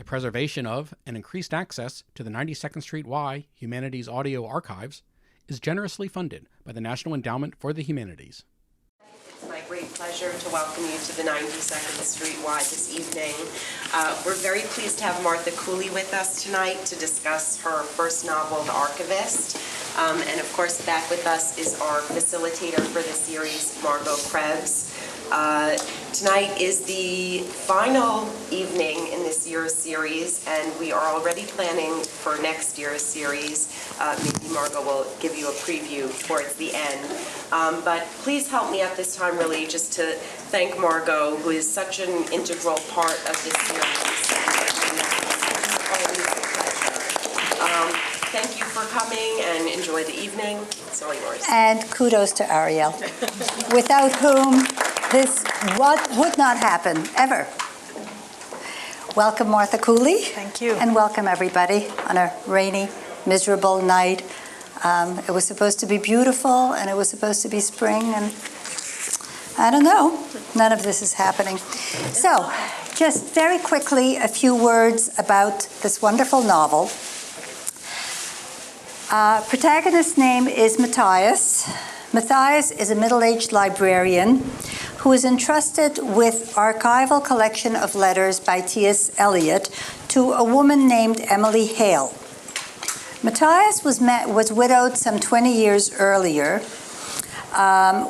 preservation of and increased access to the 92nd Street Y Humanities Audio Archives is generously funded by the National Endowment for the Humanities. It's my great pleasure to welcome you to the 92nd Street Y this evening. We're very pleased to have Martha Cooley with us tonight to discuss her first novel, The Archivist. And of course, back with us is our facilitator for the series, Margot Krebs. Tonight is the final evening in this year's series, and we are already planning for next year's series. Maybe Margot will give you a preview towards the end. But please help me at this time really just to thank Margot, who is such an integral part of this series. It's always a pleasure. Thank you for coming and enjoy the evening. It's all yours. And kudos to Ariel, without whom this would not happen, ever. Welcome, Martha Cooley. Thank you. And welcome, everybody, on a rainy, miserable night. It was supposed to be beautiful, and it was supposed to be spring, and I don't know. None of this is happening. So, just very quickly, a few words about this wonderful novel. Protagonist's name is Matthias. Matthias is a middle-aged librarian who is entrusted with archival collection of letters by T.S. Eliot to a woman named Emily Hale. Matthias was widowed some 20 years earlier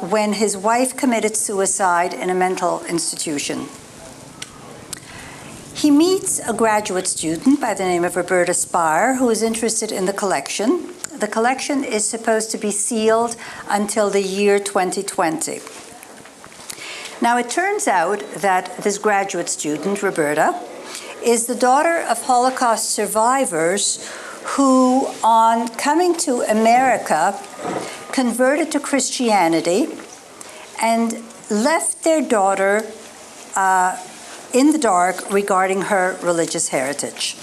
when his wife committed suicide in a mental institution. He meets a graduate student by the name of Roberta Spire, who is interested in the collection. The collection is supposed to be sealed until the year 2020. Now, it turns out that this graduate student, Roberta, is the daughter of Holocaust survivors who, on coming to America, converted to Christianity and left their daughter in the dark regarding her religious heritage.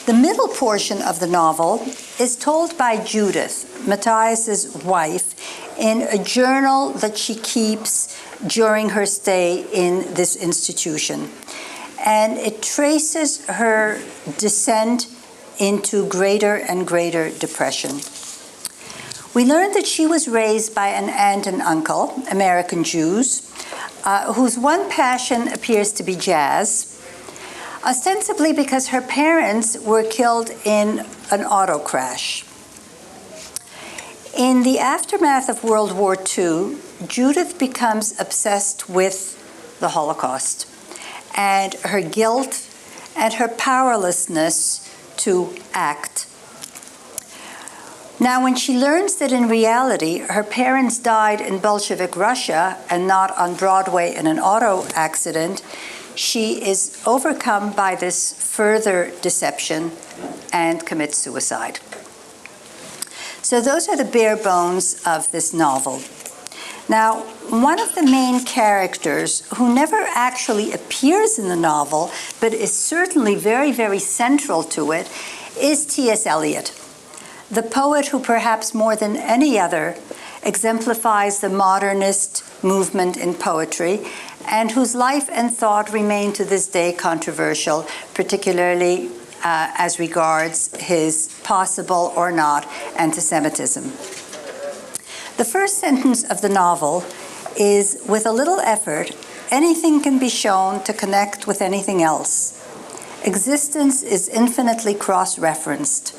The middle portion of the novel is told by Judith, Matthias's wife, in a journal that she keeps during her stay in this institution. And it traces her descent into greater and greater depression. We learned that she was raised by an aunt and uncle, American Jews, whose one passion appears to be jazz, ostensibly because her parents were killed in an auto crash. In the aftermath of World War II, Judith becomes obsessed with the Holocaust and her guilt and her powerlessness to act. Now, when she learns that in reality her parents died in Bolshevik Russia and not on Broadway in an auto accident, she is overcome by this further deception and commits suicide. So those are the bare bones of this novel. Now, one of the main characters who never actually appears in the novel, but is certainly very, very central to it, is T.S. Eliot, the poet who perhaps more than any other exemplifies the modernist movement in poetry and whose life and thought remain to this day controversial, particularly as regards his possible or not anti-Semitism. The first sentence of the novel is, with a little effort, anything can be shown to connect with anything else. Existence is infinitely cross-referenced.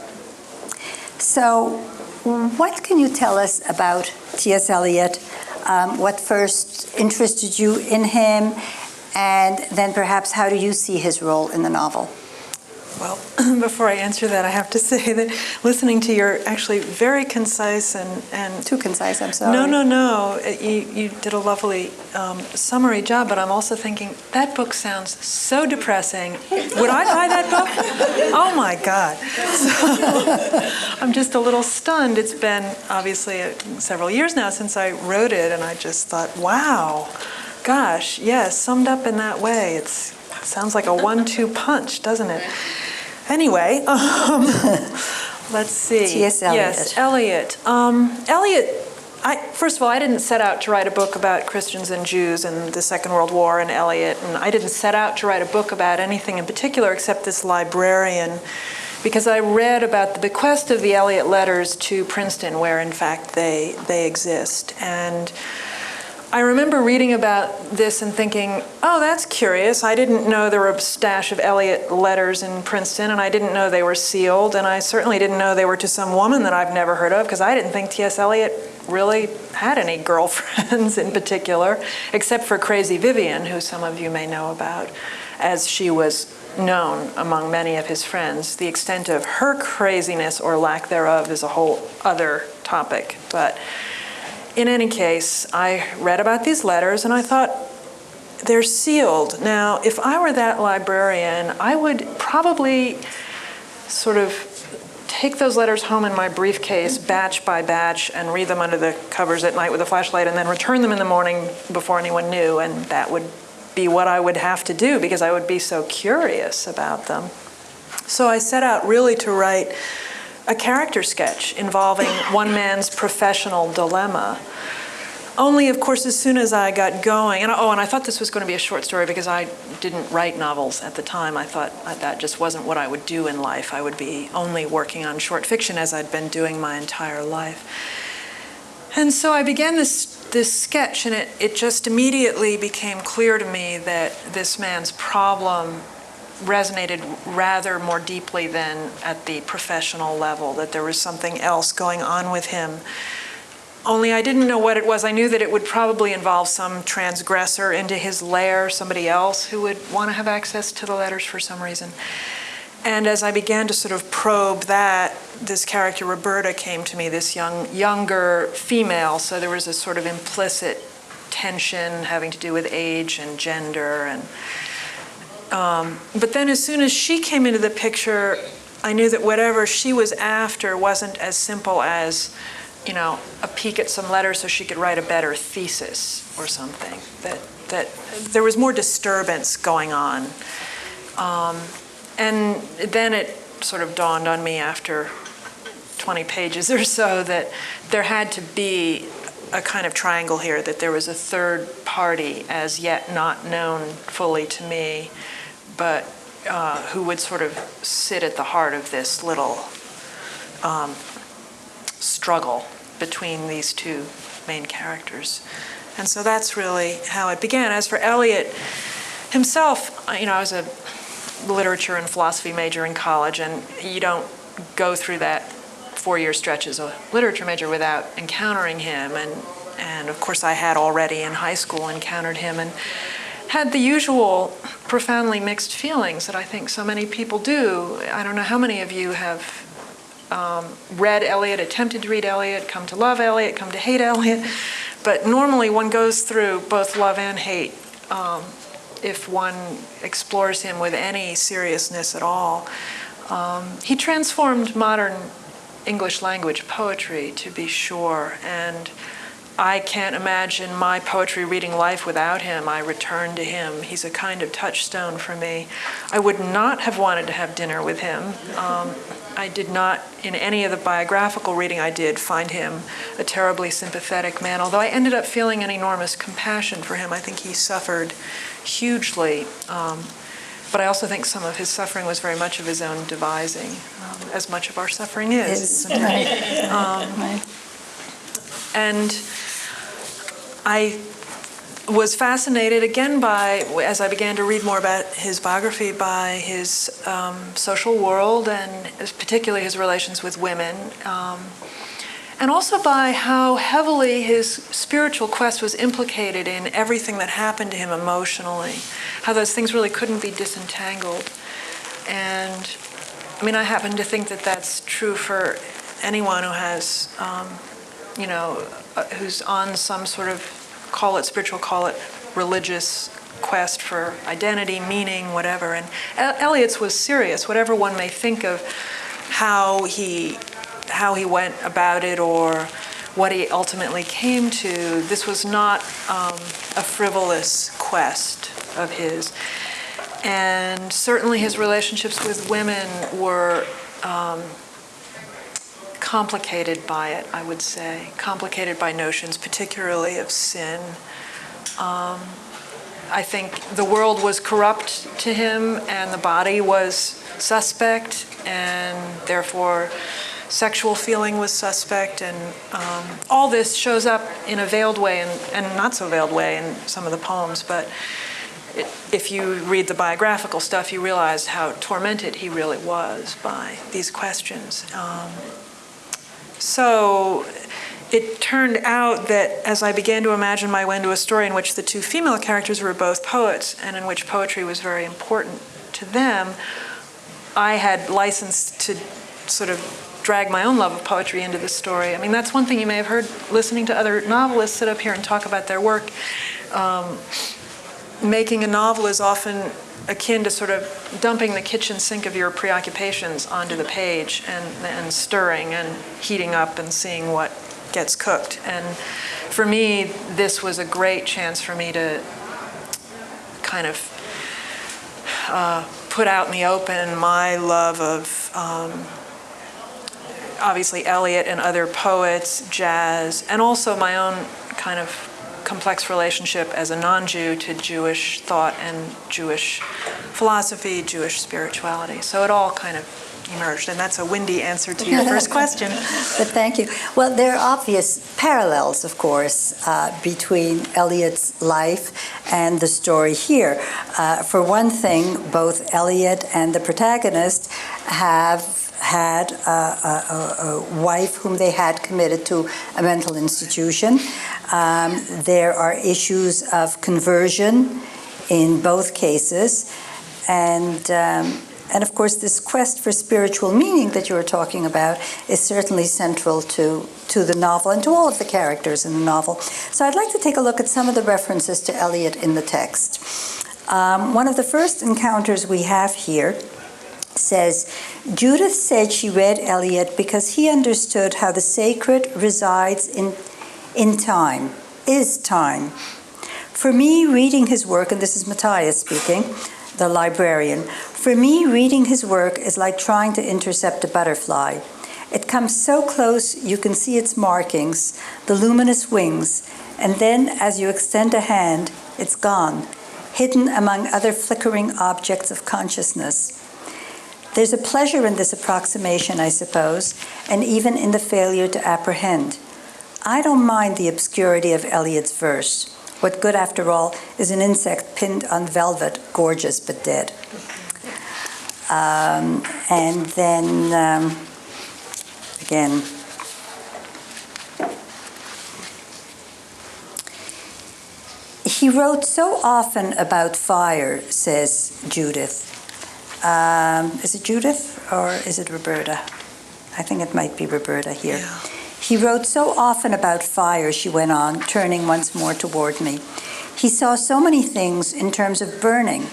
So, what can you tell us about T.S. Eliot? What first interested you in him? And then perhaps how do you see his role in the novel? Well, before I answer that, I have to say that listening to your actually very concise and Too concise, I'm sorry. No. You did a lovely summary job, but I'm also thinking, that book sounds so depressing. Would I buy that book? Oh my God. So, I'm just a little stunned. It's been obviously several years now since I wrote it, and I just thought, wow, gosh, yes, summed up in that way. It sounds like a 1-2 punch, doesn't it? Anyway, let's see. T.S. Eliot. Yes, Eliot. Eliot First of all, I didn't set out to write a book about Christians and Jews and the Second World War and Eliot, and I didn't set out to write a book about anything in particular except this librarian, because I read about the bequest of the Eliot letters to Princeton, where in fact they exist. And I remember reading about this and thinking, oh, that's curious. I didn't know there were a stash of Eliot letters in Princeton, and I didn't know they were sealed, and I certainly didn't know they were to some woman that I've never heard of, because I didn't think T.S. Eliot really had any girlfriends in particular, except for Crazy Vivian, who some of you may know about, as she was known among many of his friends. The extent of her craziness or lack thereof is a whole other topic, but in any case, I read about these letters and I thought, they're sealed. Now, if I were that librarian, I would probably sort of take those letters home in my briefcase, batch by batch, and read them under the covers at night with a flashlight, and then return them in the morning before anyone knew, and that would be what I would have to do because I would be so curious about them. So I set out really to write a character sketch involving one man's professional dilemma. Only, of course, as soon as I got going, and I thought this was going to be a short story because I didn't write novels at the time. I thought that just wasn't what I would do in life. I would be only working on short fiction as I'd been doing my entire life. And so I began this sketch, and it just immediately became clear to me that this man's problem resonated rather more deeply than at the professional level, that there was something else going on with him. Only I didn't know what it was. I knew that it would probably involve some transgressor into his lair, somebody else who would want to have access to the letters for some reason. And as I began to sort of probe that, this character Roberta came to me, this younger female, so there was a sort of implicit tension having to do with age and gender. And but then as soon as she came into the picture, I knew that whatever she was after wasn't as simple as, a peek at some letters so she could write a better thesis or something. That there was more disturbance going on. And then it sort of dawned on me after 20 pages or so that there had to be a kind of triangle here, that there was a third party as yet not known fully to me, but who would sort of sit at the heart of this little struggle between these two main characters. And so that's really how it began. As for Eliot himself, I was a literature and philosophy major in college, and you don't go through that 4-year stretch as a literature major without encountering him. And of course I had already in high school encountered him and had the usual profoundly mixed feelings that I think so many people do. I don't know how many of you have read Eliot, attempted to read Eliot, come to love Eliot, come to hate Eliot, but normally one goes through both love and hate if one explores him with any seriousness at all. He transformed modern English language poetry, to be sure, and I can't imagine my poetry reading life without him. I return to him. He's a kind of touchstone for me. I would not have wanted to have dinner with him. I did not, in any of the biographical reading I did, find him a terribly sympathetic man, although I ended up feeling an enormous compassion for him. I think he suffered hugely, but I also think some of his suffering was very much of his own devising, as much of our suffering is. Right. And I was fascinated again by, as I began to read more about his biography, by his social world and particularly his relations with women, and also by how heavily his spiritual quest was implicated in everything that happened to him emotionally, how those things really couldn't be disentangled. And I happen to think that that's true for anyone who has, who's on some sort of, call it spiritual, call it religious quest for identity, meaning, whatever. And Eliot's was serious, whatever one may think of how he went about it or what he ultimately came to. This was not a frivolous quest of his. And certainly his relationships with women were complicated by it, I would say, complicated by notions, particularly of sin. I think the world was corrupt to him, and the body was suspect, and therefore sexual feeling was suspect, and all this shows up in a veiled way and not so veiled way in some of the poems, but if you read the biographical stuff, you realize how tormented he really was by these questions. So it turned out that as I began to imagine my way into a story in which the two female characters were both poets and in which poetry was very important to them, I had license to sort of drag my own love of poetry into the story. I mean, that's one thing you may have heard listening to other novelists sit up here and talk about their work. Making a novel is often akin to sort of dumping the kitchen sink of your preoccupations onto the page and stirring and heating up and seeing what gets cooked. And for me, this was a great chance for me to kind of put out in the open my love of obviously Eliot and other poets, jazz, and also my own kind of complex relationship as a non-Jew to Jewish thought and Jewish philosophy, Jewish spirituality. So it all kind of emerged, and that's a windy answer to your first question. But thank you. Well, there are obvious parallels, of course, between Eliot's life and the story here. For one thing, both Eliot and the protagonist have had a wife whom they had committed to a mental institution. There are issues of conversion in both cases, and of course this quest for spiritual meaning that you were talking about is certainly central to the novel and to all of the characters in the novel. So I'd like to take a look at some of the references to Eliot in the text. One of the first encounters we have here says, Judith said she read Eliot because he understood how the sacred resides in time, is time. For me, reading his work, and this is Matthias speaking, the librarian, for me, reading his work is like trying to intercept a butterfly. It comes so close you can see its markings, the luminous wings, and then as you extend a hand, it's gone, hidden among other flickering objects of consciousness. There's a pleasure in this approximation, I suppose, and even in the failure to apprehend. I don't mind the obscurity of Eliot's verse. What good, after all, is an insect pinned on velvet, gorgeous but dead? And then, again, he wrote so often about fire, says Judith. Is it Judith or is it Roberta? I think it might be Roberta here. Yeah. He wrote so often about fire, she went on, turning once more toward me. He saw so many things in terms of burning.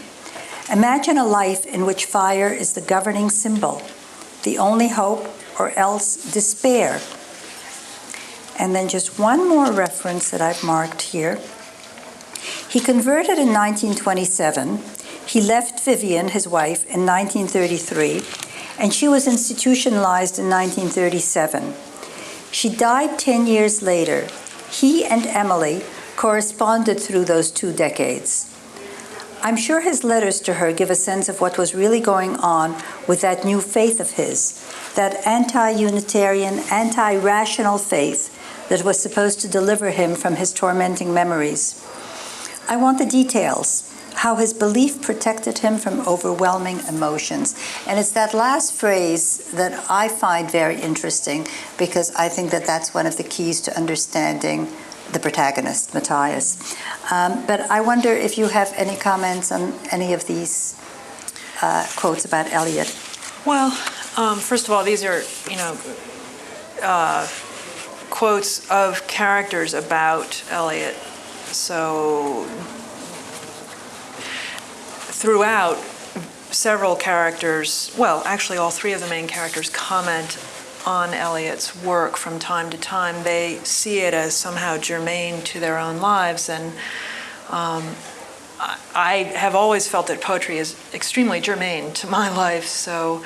Imagine a life in which fire is the governing symbol, the only hope, or else despair. And then just one more reference that I've marked here. He converted in 1927. He left Vivian, his wife, in 1933, and she was institutionalized in 1937. She died 10 years later. He and Emily corresponded through those 2 decades. I'm sure his letters to her give a sense of what was really going on with that new faith of his, that anti-Unitarian, anti-rational faith that was supposed to deliver him from his tormenting memories. I want the details. How his belief protected him from overwhelming emotions. And it's that last phrase that I find very interesting because I think that that's one of the keys to understanding the protagonist, Matthias. But I wonder if you have any comments on any of these quotes about Eliot. Well, first of all, these are, quotes of characters about Eliot. So throughout, several characters, well, actually all 3 of the main characters comment on Eliot's work from time to time. They see it as somehow germane to their own lives, and I have always felt that poetry is extremely germane to my life, so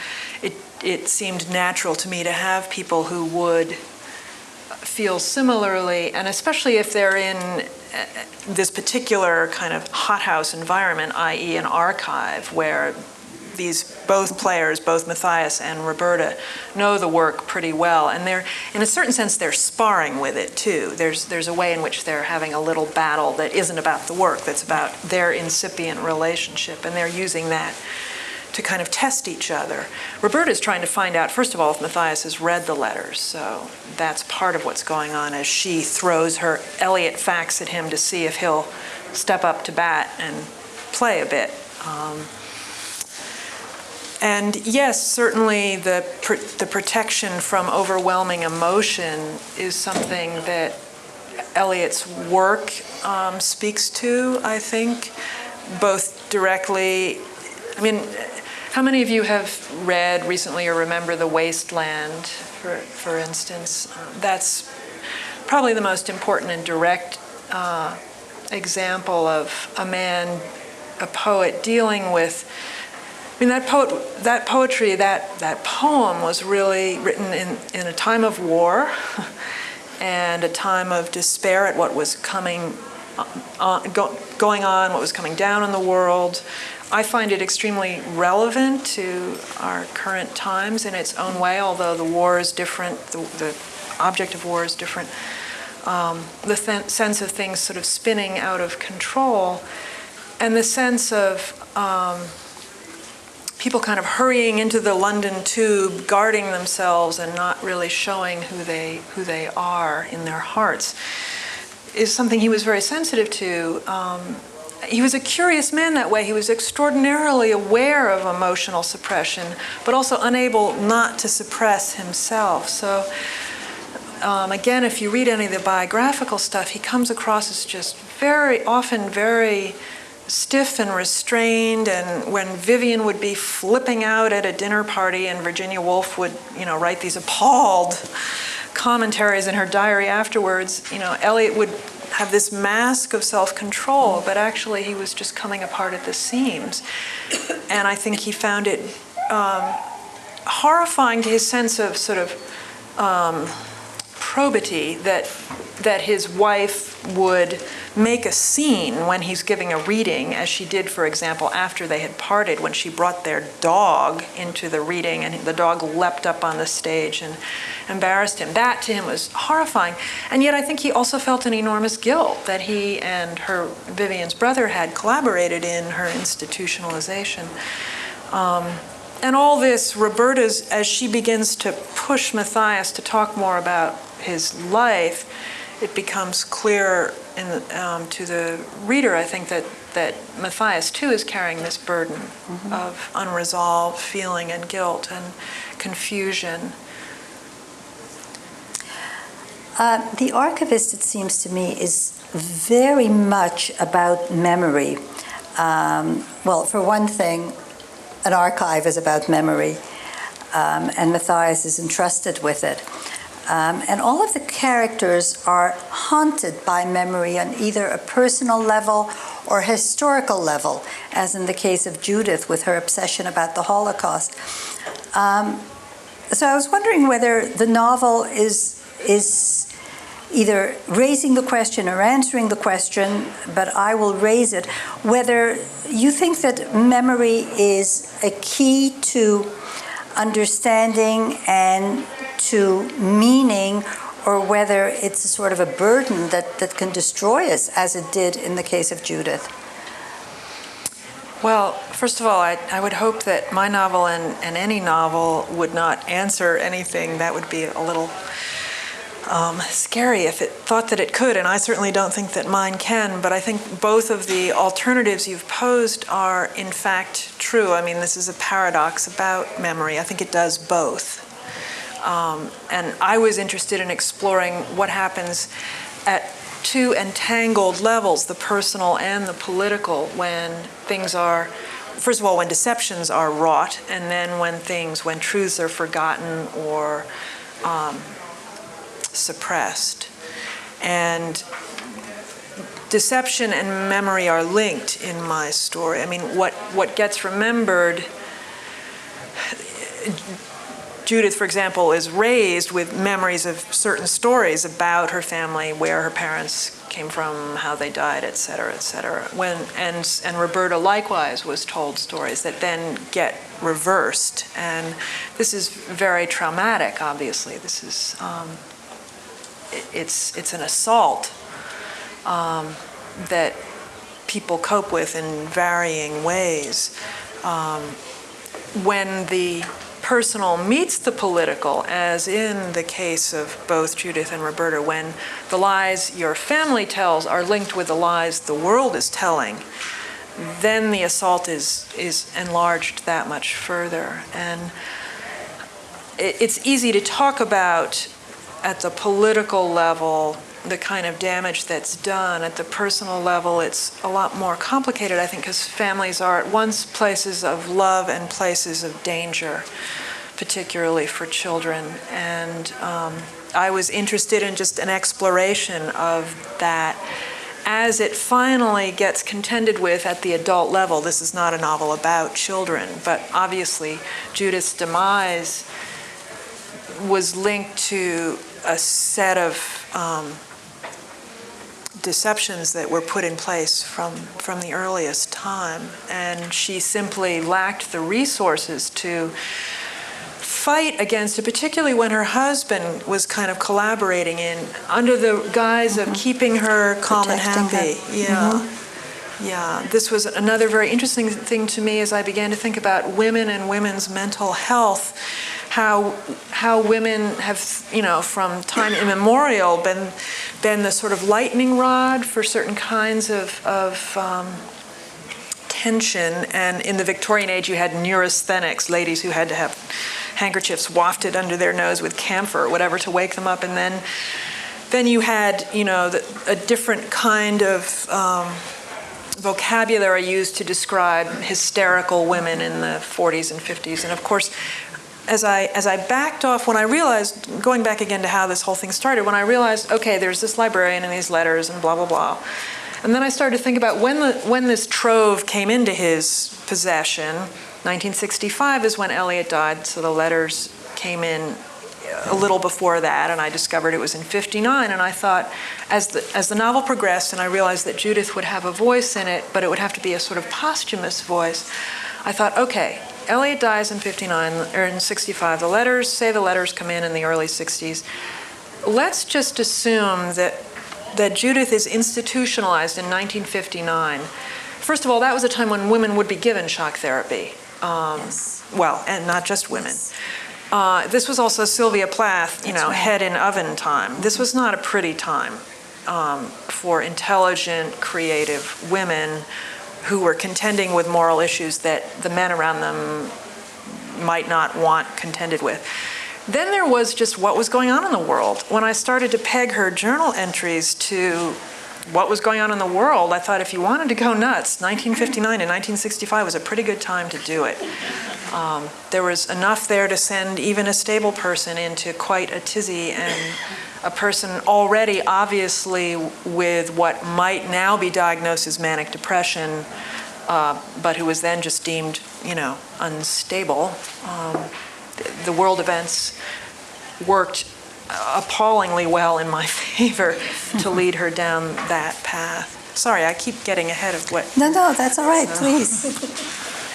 it seemed natural to me to have people who would feel similarly, and especially if they're in this particular kind of hothouse environment, i.e. an archive, where these both players, both Matthias and Roberta, know the work pretty well, and they're, in a certain sense, they're sparring with it too. There's a way in which they're having a little battle that isn't about the work, that's about their incipient relationship, and they're using that to kind of test each other. Roberta's trying to find out, first of all, if Matthias has read the letters, so that's part of what's going on as she throws her Eliot facts at him to see if he'll step up to bat and play a bit. And yes, certainly the protection from overwhelming emotion is something that Eliot's work speaks to, I think, both directly. I mean, how many of you have read recently or remember The Wasteland, for instance? That's probably the most important and direct example of a poet dealing with. I mean, that poetry, that poem was really written in a time of war and a time of despair at what was going on, what was coming down in the world. I find it extremely relevant to our current times in its own way, although the war is different, the object of war is different. The sense of things sort of spinning out of control, and the sense of people kind of hurrying into the London tube, guarding themselves and not really showing who they are in their hearts, is something he was very sensitive to. He was a curious man that way. He was extraordinarily aware of emotional suppression, but also unable not to suppress himself. So again, if you read any of the biographical stuff, he comes across as just very often very stiff and restrained, and when Vivian would be flipping out at a dinner party and Virginia Woolf would, write these appalled commentaries in her diary afterwards, Eliot would have this mask of self-control, but actually he was just coming apart at the seams. And I think he found it horrifying to his sense of sort of probity that his wife would make a scene when he's giving a reading, as she did, for example, after they had parted, when she brought their dog into the reading and the dog leapt up on the stage and embarrassed him. That to him was horrifying. And yet I think he also felt an enormous guilt that he and Vivian's brother had collaborated in her institutionalization. And all this, Roberta's, as she begins to push Matthias to talk more about his life, it becomes clear to the reader, I think, that Matthias, too, is carrying this burden of unresolved feeling and guilt and confusion. The Archivist, it seems to me, is very much about memory. Well, for one thing, an archive is about memory, and Matthias is entrusted with it. And all of the characters are haunted by memory on either a personal level or historical level, as in the case of Judith with her obsession about the Holocaust. So I was wondering whether the novel is either raising the question or answering the question, but I will raise it, whether you think that memory is a key to understanding and to meaning, or whether it's a sort of a burden that can destroy us, as it did in the case of Judith. Well, first of all, I would hope that my novel and any novel would not answer anything. That would be a little scary if it thought that it could, and I certainly don't think that mine can, but I think both of the alternatives you've posed are in fact true. I mean, this is a paradox about memory. I think it does both. And I was interested in exploring what happens at two entangled levels, the personal and the political, when things are, first of all, when deceptions are wrought, and then when truths are forgotten or suppressed. And deception and memory are linked in my story. I mean, what gets remembered, Judith, for example, is raised with memories of certain stories about her family, where her parents came from, how they died, et cetera, et cetera. And Roberta likewise was told stories that then get reversed. And this is very traumatic, obviously. This is, it's an assault that people cope with in varying ways. When the personal meets the political, as in the case of both Judith and Roberta, when the lies your family tells are linked with the lies the world is telling, then the assault is enlarged that much further. And it's easy to talk about at the political level the kind of damage that's done. At the personal level, it's a lot more complicated, I think, because families are at once places of love and places of danger, particularly for children. And I was interested in just an exploration of that as it finally gets contended with at the adult level. This is not a novel about children, but obviously Judith's demise was linked to a set of deceptions that were put in place from the earliest time, and she simply lacked the resources to fight against it, particularly when her husband was kind of collaborating under the guise of keeping her calm and happy. Yeah, this was another very interesting thing to me as I began to think about women and women's mental health. How women have, from time immemorial been the sort of lightning rod for certain kinds of tension. And in the Victorian age, you had neurasthenics, ladies who had to have handkerchiefs wafted under their nose with camphor or whatever to wake them up. And then you had, a different kind of vocabulary used to describe hysterical women in the 40s and 50s. And of course, as I backed off, when I realized, going back again to how this whole thing started, when I realized, okay, there's this librarian and these letters and blah, blah, blah. And then I started to think about when this trove came into his possession. 1965 is when Eliot died, so the letters came in a little before that, and I discovered it was in 59, and I thought, as the novel progressed, and I realized that Judith would have a voice in it, but it would have to be a sort of posthumous voice, I thought, okay, Eliot dies in 59, or in 65. The letters come in the early 60s. Let's just assume that Judith is institutionalized in 1959. First of all, that was a time when women would be given shock therapy. Yes. Well, and not just women. This was also Sylvia Plath, right. head in oven time. This was not a pretty time for intelligent, creative women who were contending with moral issues that the men around them might not want contended with. Then there was just what was going on in the world. When I started to peg her journal entries to what was going on in the world, I thought if you wanted to go nuts, 1959 and 1965 was a pretty good time to do it. There was enough there to send even a stable person into quite a tizzy, and a person already obviously with what might now be diagnosed as manic depression, but who was then just deemed, unstable. The world events worked appallingly well in my favor to lead her down that path. Sorry, I keep getting ahead of what... No, that's all right, please.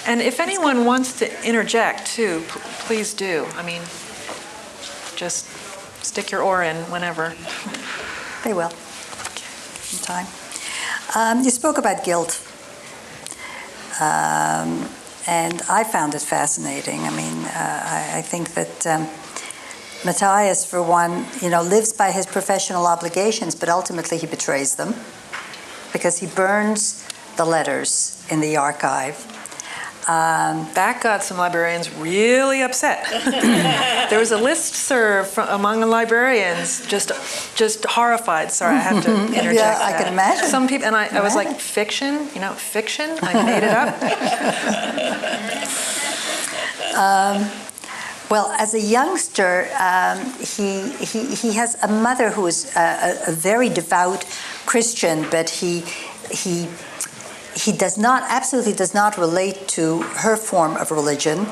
And if anyone wants to interject, too, please do. I mean, just stick your oar in whenever. They will. In time. You spoke about guilt. And I found it fascinating. I mean, I think that Matthias, for one, lives by his professional obligations, but ultimately he betrays them because he burns the letters in the archive. That got some librarians really upset. There was a listserv among the librarians, just horrified. Sorry, I have to interject. Yeah, I can imagine. Some people, and I was like, fiction? Fiction? I made it up. Well, as a youngster, he has a mother who is a very devout Christian, but he absolutely does not relate to her form of religion.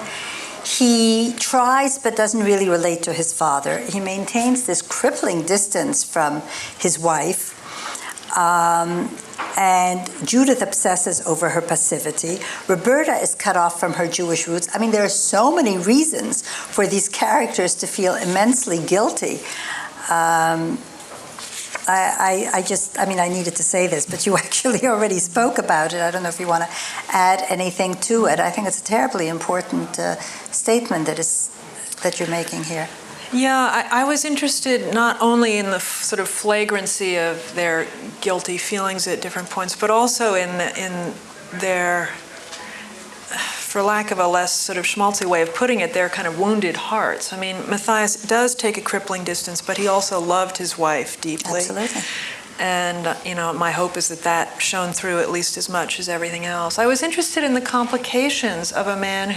He tries but doesn't really relate to his father. He maintains this crippling distance from his wife. And Judith obsesses over her passivity. Roberta is cut off from her Jewish roots. I mean, there are so many reasons for these characters to feel immensely guilty. I needed to say this, but you actually already spoke about it. I don't know if you want to add anything to it. I think it's a terribly important statement that you're making here. Yeah, I was interested not only in the sort of flagrancy of their guilty feelings at different points, but also in their, for lack of a less sort of schmaltzy way of putting it, their kind of wounded hearts. I mean, Matthias does take a crippling distance, but he also loved his wife deeply. Absolutely. And, my hope is that shone through at least as much as everything else. I was interested in the complications of a man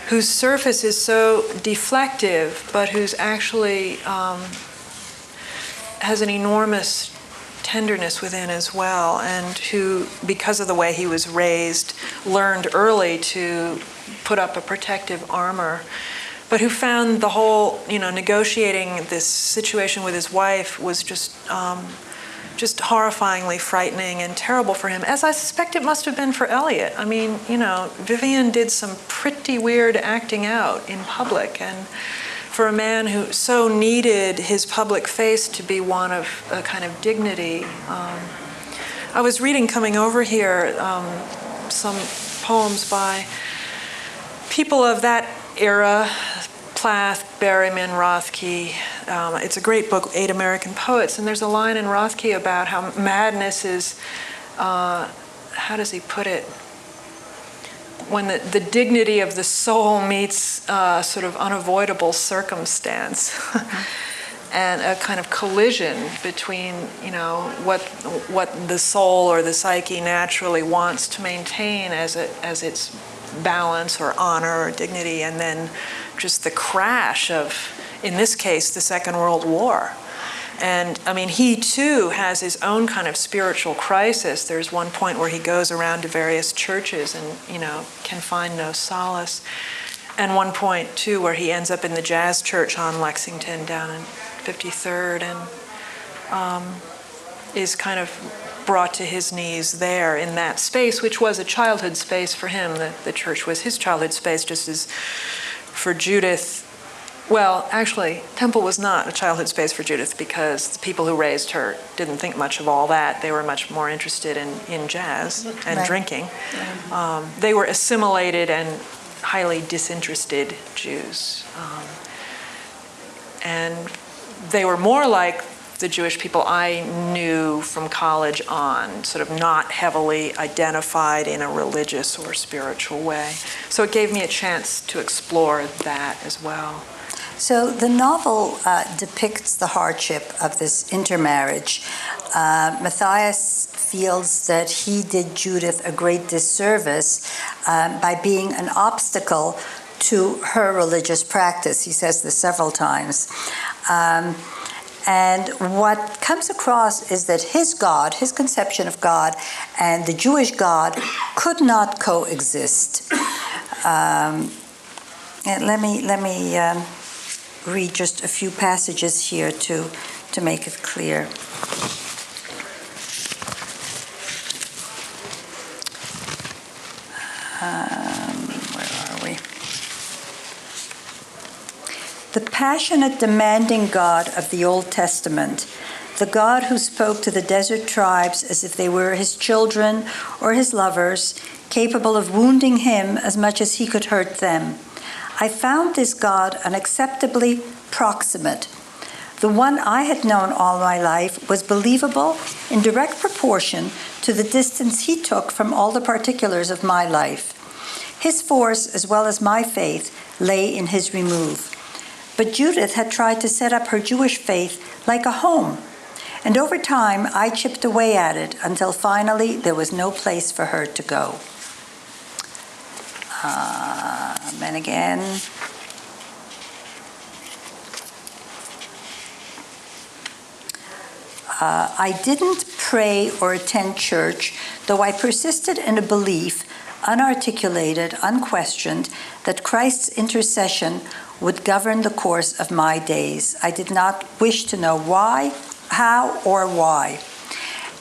whose surface is so deflective, but who's actually has an enormous tenderness within as well, and who, because of the way he was raised, learned early to put up a protective armor, but who found the whole, negotiating this situation with his wife was just horrifyingly frightening and terrible for him, as I suspect it must have been for Eliot. I mean, Vivian did some pretty weird acting out in public, and for a man who so needed his public face to be one of a kind of dignity. I was reading, coming over here, some poems by people of that era, Plath, Berryman, Rothke. It's a great book, 8 American Poets, and there's a line in Rothke about how madness is, how does he put it? When the dignity of the soul meets sort of unavoidable circumstance, and a kind of collision between, what the soul or the psyche naturally wants to maintain as its balance or honor or dignity, and then just the crash of, in this case, the Second World War. And I mean, he too has his own kind of spiritual crisis. There's one point where he goes around to various churches and, can find no solace. And one point too where he ends up in the jazz church on Lexington down in 53rd and is kind of brought to his knees there in that space, which was a childhood space for him. The church was his childhood space, just as for Judith. Well, actually, Temple was not a childhood space for Judith because the people who raised her didn't think much of all that. They were much more interested in jazz and right. drinking. They were assimilated and highly disinterested Jews. And they were more like the Jewish people I knew from college on, sort of not heavily identified in a religious or spiritual way. So it gave me a chance to explore that as well. So the novel depicts the hardship of this intermarriage. Matthias feels that he did Judith a great disservice by being an obstacle to her religious practice. He says this several times. And what comes across is that his God, his conception of God, and the Jewish God could not coexist. And let me read just a few passages here to make it clear. Where are we? The passionate, demanding God of the Old Testament, the God who spoke to the desert tribes as if they were his children or his lovers, capable of wounding him as much as he could hurt them. I found this God unacceptably proximate. The one I had known all my life was believable in direct proportion to the distance he took from all the particulars of my life. His force, as well as my faith, lay in his remove. But Judith had tried to set up her Jewish faith like a home, and over time I chipped away at it until finally there was no place for her to go. And again, I didn't pray or attend church, though I persisted in a belief unarticulated, unquestioned, that Christ's intercession would govern the course of my days. I did not wish to know why, how, or why.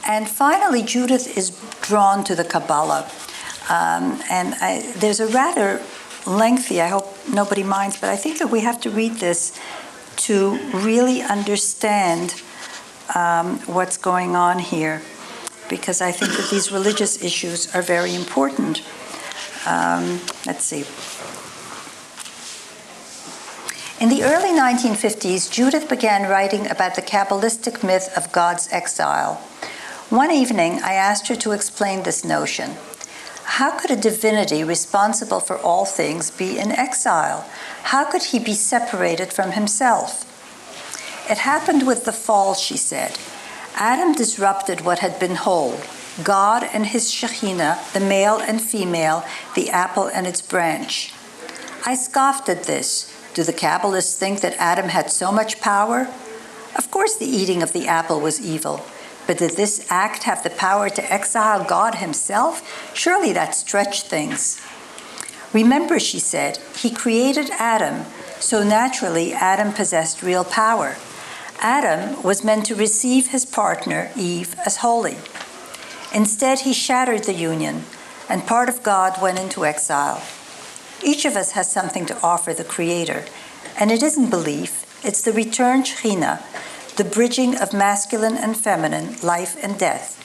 And finally, Judith is drawn to the Kabbalah. There's a rather lengthy, I hope nobody minds, but I think that we have to read this to really understand what's going on here, because I think that these religious issues are very important. Let's see. In the early 1950s, Judith began writing about the Kabbalistic myth of God's exile. One evening, I asked her to explain this notion. How could a divinity responsible for all things be in exile? How could he be separated from himself? It happened with the fall, she said. Adam disrupted what had been whole, God and his Shekhinah, the male and female, the apple and its branch. I scoffed at this. Do the Kabbalists think that Adam had so much power? Of course the eating of the apple was evil. But did this act have the power to exile God himself? Surely that stretched things. Remember, she said, he created Adam, so naturally Adam possessed real power. Adam was meant to receive his partner, Eve, as holy. Instead, he shattered the union, and part of God went into exile. Each of us has something to offer the Creator, and it isn't belief, it's the returned Shekhinah, the bridging of masculine and feminine, life and death.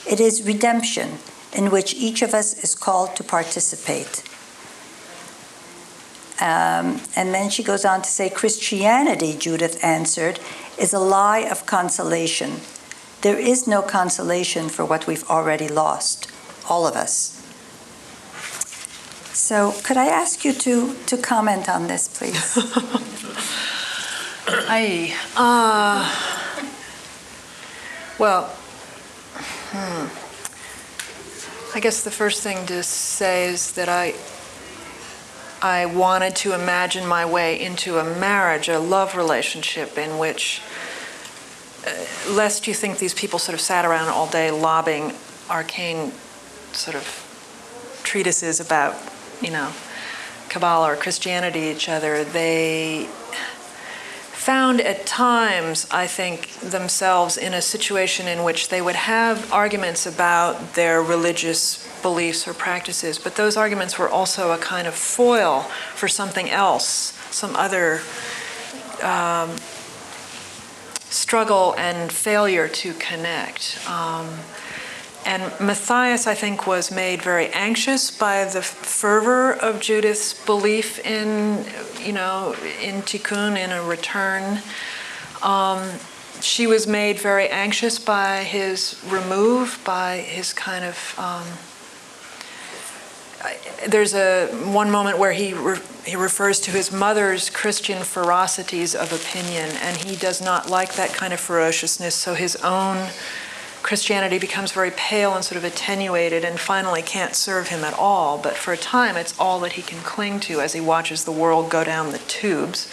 It is redemption, in which each of us is called to participate. And then she goes on to say, Christianity, Judith answered, is a lie of consolation. There is no consolation for what we've already lost, all of us. So could I ask you to comment on this, please? Well, I guess the first thing to say is that I wanted to imagine my way into a marriage, a love relationship in which, lest you think these people sort of sat around all day lobbing arcane sort of treatises about, Kabbalah or Christianity each other, they found at times, I think, themselves in a situation in which they would have arguments about their religious beliefs or practices, but those arguments were also a kind of foil for something else, some other struggle and failure to connect. And Matthias, I think, was made very anxious by the fervor of Judith's belief in tikkun, in a return. She was made very anxious by his remove, by his kind of. There's one moment where he refers to his mother's Christian ferocities of opinion, and he does not like that kind of ferociousness, so his own Christianity becomes very pale and sort of attenuated and finally can't serve him at all. But for a time, it's all that he can cling to as he watches the world go down the tubes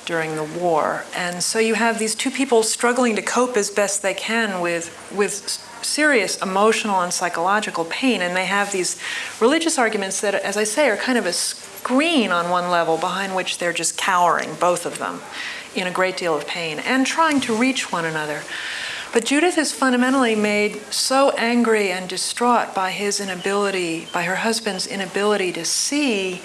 during the war. And so you have these two people struggling to cope as best they can with serious emotional and psychological pain. And they have these religious arguments that, as I say, are kind of a screen on one level behind which they're just cowering, both of them, in a great deal of pain and trying to reach one another. But Judith is fundamentally made so angry and distraught by her husband's inability to see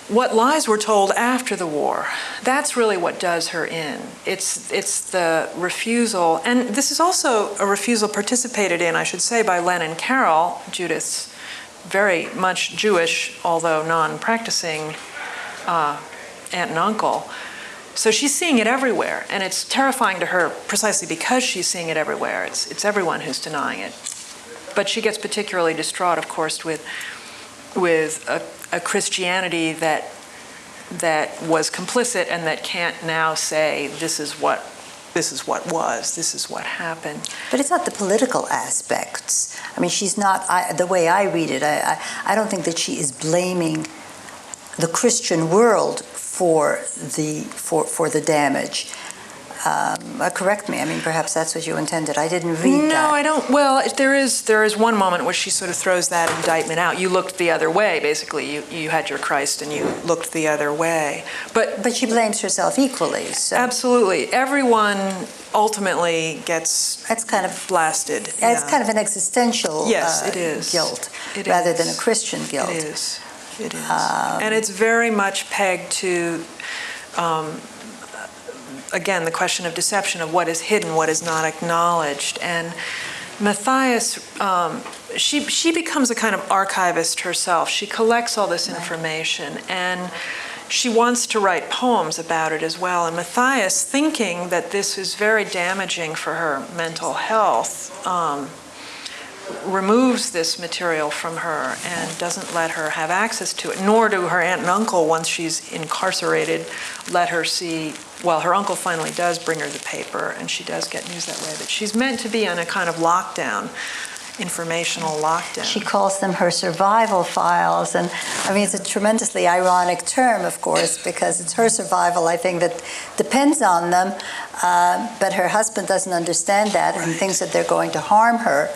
what lies were told after the war. That's really what does her in. It's the refusal, and this is also a refusal participated in, I should say, by Len and Carol, Judith's very much Jewish, although non-practicing aunt and uncle. So she's seeing it everywhere, and it's terrifying to her precisely because she's seeing it everywhere. It's everyone who's denying it. But she gets particularly distraught, of course, with a Christianity that was complicit and that can't now say this is what was, this is what happened. But it's not the political aspects. I mean, she's not, the way I read it, I don't think that she is blaming the Christian world for the damage. Correct me. I mean, perhaps that's what you intended. I didn't read that. No, I don't. Well, there is one moment where she sort of throws that indictment out. You looked the other way, basically. You had your Christ and you looked the other way. But she blames herself equally. So. Absolutely. Everyone ultimately gets that's kind of blasted. It's yeah. kind of an existential yes, it is. Guilt it rather is. than a Christian guilt. It is. It is. And it's very much pegged to, again, the question of deception, of what is hidden, what is not acknowledged. And Matthias, she becomes a kind of archivist herself. She collects all this information, and she wants to write poems about it as well. And Matthias, thinking that this is very damaging for her mental health, removes this material from her and doesn't let her have access to it, nor do her aunt and uncle, once she's incarcerated, let her see. Well, her uncle finally does bring her the paper, and she does get news that way, but she's meant to be on a kind of lockdown, informational lockdown. She calls them her survival files, and I mean, it's a tremendously ironic term, of course, because it's her survival, I think, that depends on them, but her husband doesn't understand that and thinks that they're going to harm her.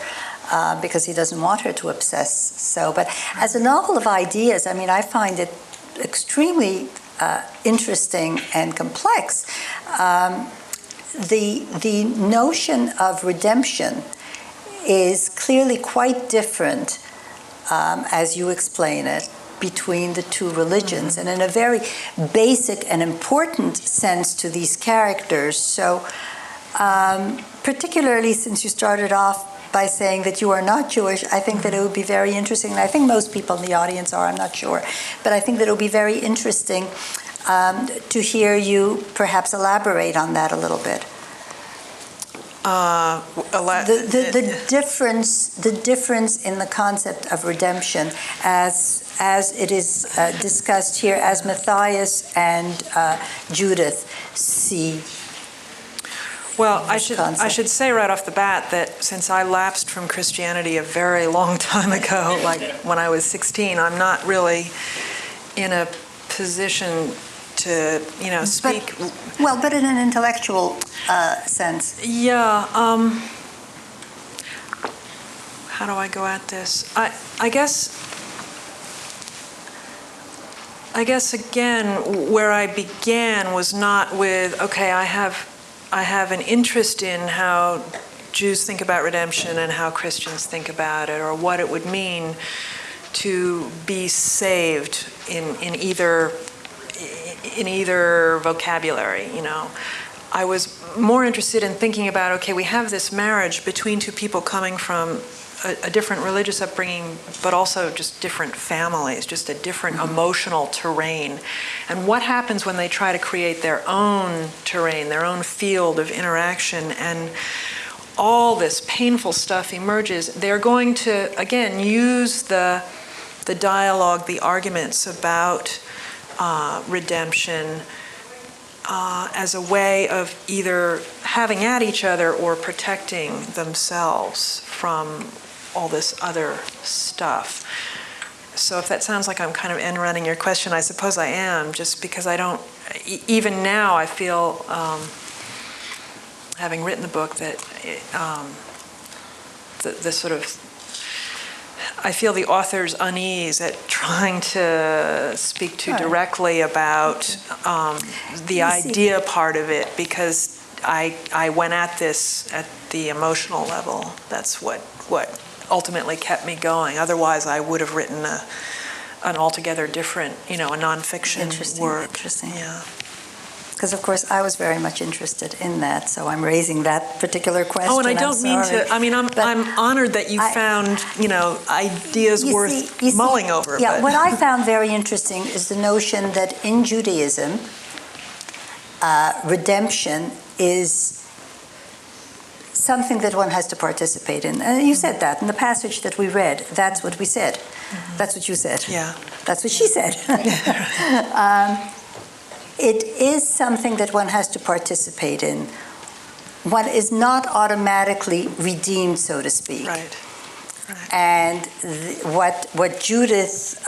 Because he doesn't want her to obsess so. But as a novel of ideas, I mean, I find it extremely interesting and complex. The notion of redemption is clearly quite different, as you explain it, between the two religions, and in a very basic and important sense to these characters. So, particularly since you started off by saying that you are not Jewish, I think that it would be very interesting, and I think most people in the audience are, I'm not sure, but I think that it would be very interesting to hear you perhaps elaborate on that a little bit. The difference in the concept of redemption as it is discussed here, as Matthias and Judith see. Well, I should say right off the bat that since I lapsed from Christianity a very long time ago, like when I was 16, I'm not really in a position to, speak. But in an intellectual sense. Yeah. How do I go at this? I guess again, where I began was not with, okay, I have an interest in how Jews think about redemption and how Christians think about it, or what it would mean to be saved in either vocabulary. I was more interested in thinking about, okay, we have this marriage between two people coming from a different religious upbringing, but also just different families, just a different emotional terrain. And what happens when they try to create their own terrain, their own field of interaction, and all this painful stuff emerges? They're going to, again, use the dialogue, the arguments about redemption as a way of either having at each other or protecting themselves from all this other stuff. So if that sounds like I'm kind of end running your question, I suppose I am, just because I don't, even now I feel, having written the book, that the sort of, I feel the author's unease at trying to speak too directly about the idea part of it, because I went at this at the emotional level. That's what ultimately kept me going. Otherwise, I would have written an altogether different, a nonfiction work. Interesting. Yeah. Because, of course, I was very much interested in that, so I'm raising that particular question. Oh, and I don't mean to, I'm honored that you found, ideas worth mulling over. Yeah, but. What I found very interesting is the notion that in Judaism, redemption is something that one has to participate in. And you said that in the passage that we read. That's what we said. Mm-hmm. That's what you said. Yeah. That's what she said. It is something that one has to participate in. One is not automatically redeemed, so to speak. Right. And what Judith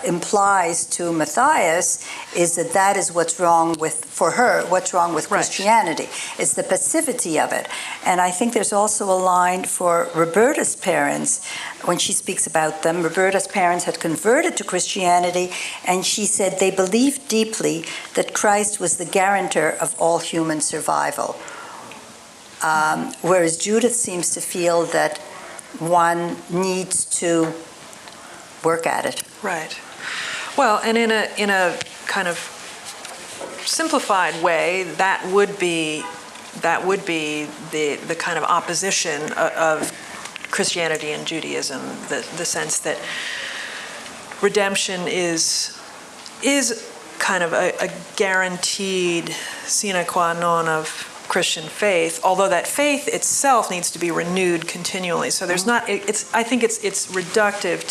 implies to Matthias is that is what's wrong for her, what's wrong with Christianity. It's the passivity of it. And I think there's also a line for Roberta's parents when she speaks about them. Roberta's parents had converted to Christianity, and she said they believed deeply that Christ was the guarantor of all human survival. Whereas Judith seems to feel that one needs to work at it. Right. Well, and in a kind of simplified way, that would be the kind of opposition of Christianity and Judaism, the sense that redemption is kind of a guaranteed sine qua non of Christian faith, although that faith itself needs to be renewed continually. So there's not. I think it's reductive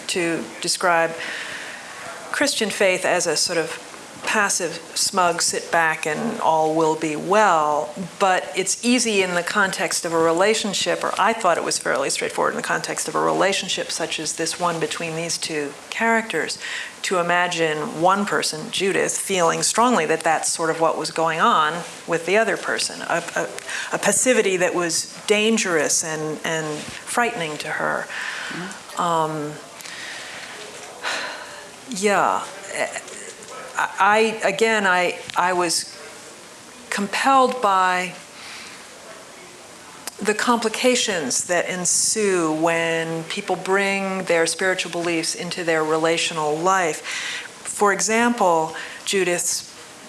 to describe Christian faith as a sort of passive, smug, sit back and all will be well. But it's easy in the context of a relationship, or I thought it was fairly straightforward in the context of a relationship such as this one between these two characters, to imagine one person, Judith, feeling strongly that that's sort of what was going on with the other person, a passivity that was dangerous and frightening to her. I was compelled by the complications that ensue when people bring their spiritual beliefs into their relational life. For example,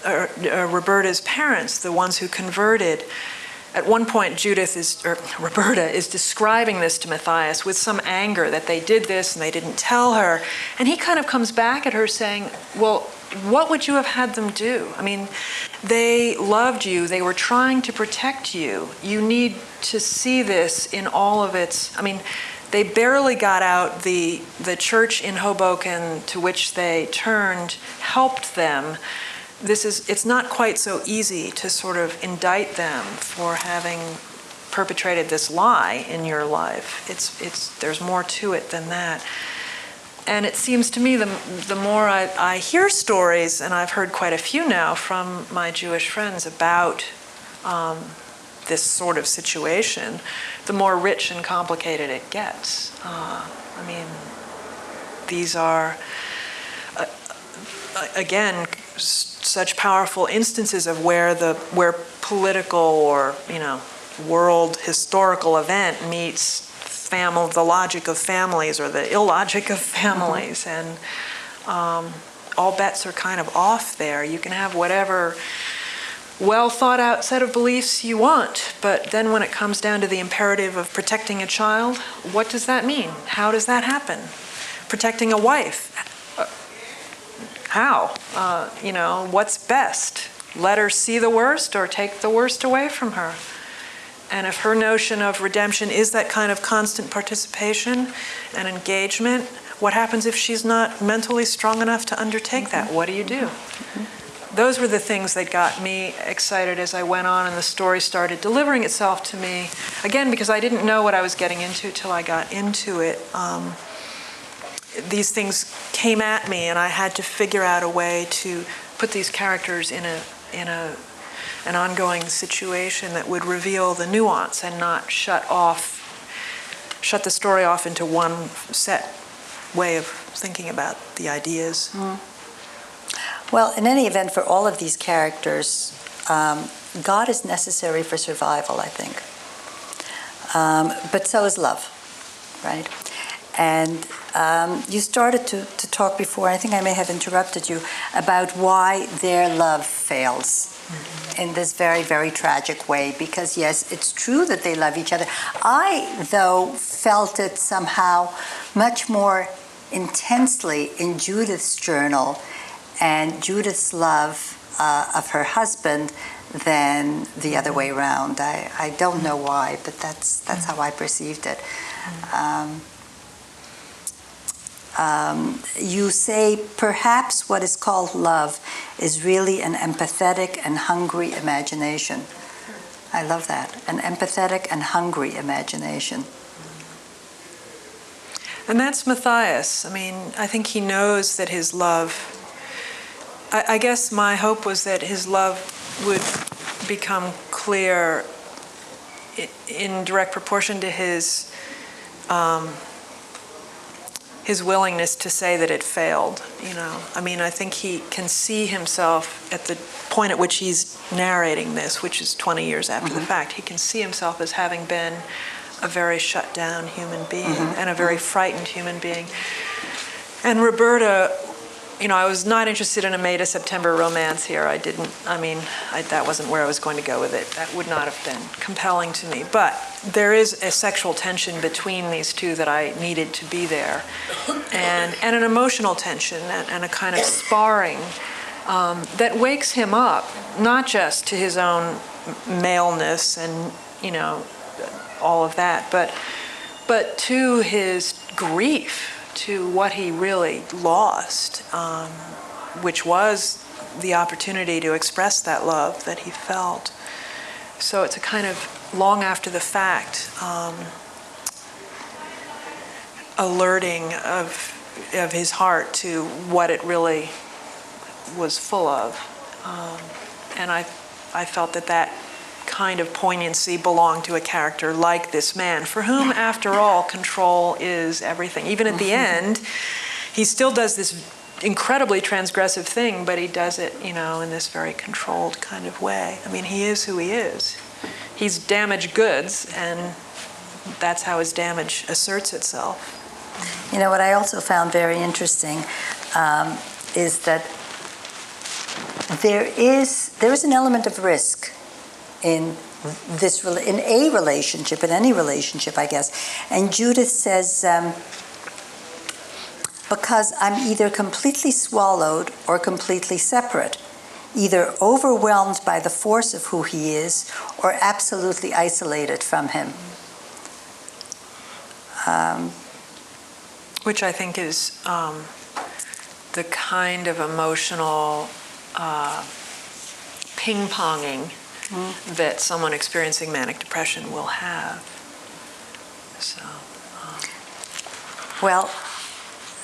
Roberta's parents, the ones who converted, at one point Roberta is describing this to Matthias with some anger that they did this and they didn't tell her. And he kind of comes back at her saying, well, what would you have had them do? I mean, they loved you. They were trying to protect you. You need to see this in all of its... I mean, they barely got out. The church in Hoboken to which they turned helped them. It's not quite so easy to sort of indict them for having perpetrated this lie in your life. There's more to it than that. And it seems to me the more I hear stories, and I've heard quite a few now from my Jewish friends about this sort of situation, the more rich and complicated it gets. I mean, these are, again, such powerful instances of where political or world historical event meets the logic of families or the illogic of families, and all bets are kind of off there. You can have whatever well thought out set of beliefs you want, but then when it comes down to the imperative of protecting a child, what does that mean? How does that happen? Protecting a wife, how? What's best? Let her see the worst or take the worst away from her? And if her notion of redemption is that kind of constant participation and engagement, what happens if she's not mentally strong enough to undertake that? What do you do? Those were the things that got me excited as I went on and the story started delivering itself to me. Again, because I didn't know what I was getting into till I got into it. These things came at me and I had to figure out a way to put these characters in an ongoing situation that would reveal the nuance and not shut the story off into one set way of thinking about the ideas. Well, in any event, for all of these characters, God is necessary for survival, I think. But so is love, right? And you started to talk before, I think I may have interrupted you, about why their love fails in this very, very tragic way. Because yes, it's true that they love each other. I, though, felt it somehow much more intensely in Judith's journal and Judith's love of her husband than the other way around. I don't know why, but that's how I perceived it. You say perhaps what is called love is really an empathetic and hungry imagination. I love that, an empathetic and hungry imagination. And that's Matthias. I mean, I think he knows that his love, I guess my hope was that his love would become clear in direct proportion to his willingness to say that it failed, you know. I mean, I think he can see himself at the point at which he's narrating this, which is 20 years after the fact. He can see himself as having been a very shut down human being and a very frightened human being. And Roberta, you know, I was not interested in a May to September romance here. That wasn't where I was going to go with it. That would not have been compelling to me. But there is a sexual tension between these two that I needed to be there. And an emotional tension and a kind of sparring that wakes him up, not just to his own maleness and, you know, all of that, but to his grief, to what he really lost, which was the opportunity to express that love that he felt. So it's a kind of long after the fact alerting of his heart to what it really was full of. And I felt that kind of poignancy belonged to a character like this man, for whom, after all, control is everything. Even at the end, he still does this incredibly transgressive thing, but he does it, you know, in this very controlled kind of way. I mean, he is who he is. He's damaged goods, and that's how his damage asserts itself. You know, what I also found very interesting is that there is an element of risk in a relationship, in any relationship, I guess. And Judith says, because I'm either completely swallowed or completely separate, either overwhelmed by the force of who he is or absolutely isolated from him. Which I think is the kind of emotional ping-ponging that someone experiencing manic depression will have. So, well,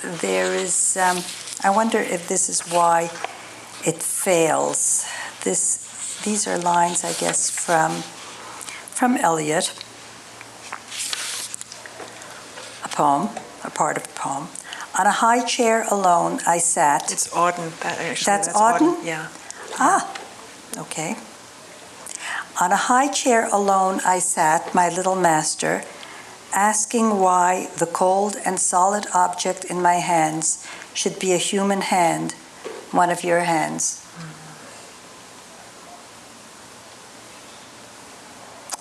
there is. I wonder if this is why it fails. These are lines, I guess, from Eliot, a poem, a part of a poem. On a high chair alone, I sat. It's Auden. That's Auden? Yeah. Ah, okay. On a high chair alone I sat, my little master, asking why the cold and solid object in my hands should be a human hand, one of your hands.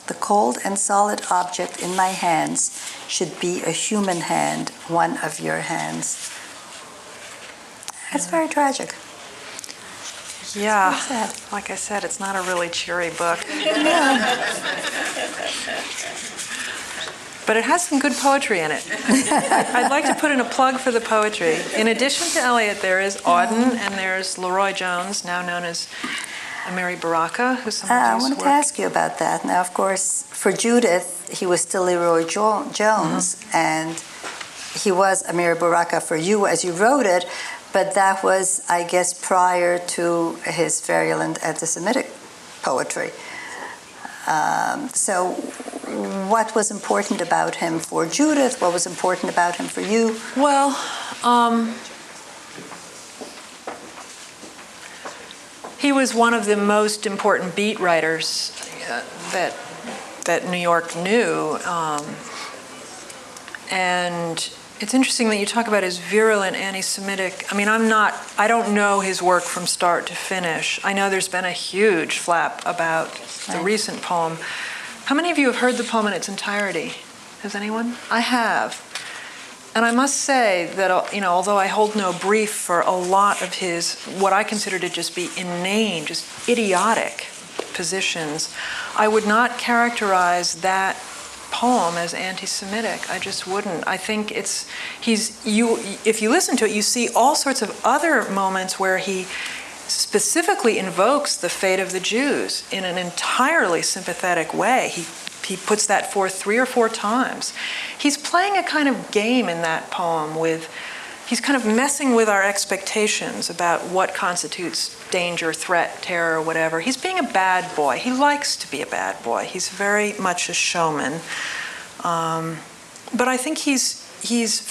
The cold and solid object in my hands should be a human hand, one of your hands. That's very tragic. Yeah, sad. Like I said, it's not a really cheery book. But it has some good poetry in it. I'd like to put in a plug for the poetry. In addition to Eliot, there is Auden and there's Leroy Jones, now known as Mary Baraka, who's some of I these wanted to ask you about that. Now, of course, for Judith, he was still Leroy Jones, and he was Amiri Baraka for you as you wrote it, but that was, I guess, prior to his virulent anti-Semitic poetry. So what was important about him for Judith? What was important about him for you? Well, he was one of the most important beat writers that New York knew. And it's interesting that you talk about his virulent anti-Semitic. I mean, I don't know his work from start to finish. I know there's been a huge flap about the recent poem. How many of you have heard the poem in its entirety? Has anyone? I have. And I must say that, you know, although I hold no brief for a lot of his, what I consider to just be inane, just idiotic positions, I would not characterize that poem as anti-Semitic. I just wouldn't. I think if you listen to it, you see all sorts of other moments where he specifically invokes the fate of the Jews in an entirely sympathetic way. He he puts that forth 3 or 4 times. He's playing a kind of game in that poem he's kind of messing with our expectations about what constitutes danger, threat, terror, whatever. He's being a bad boy. He likes to be a bad boy. He's very much a showman. But I think he's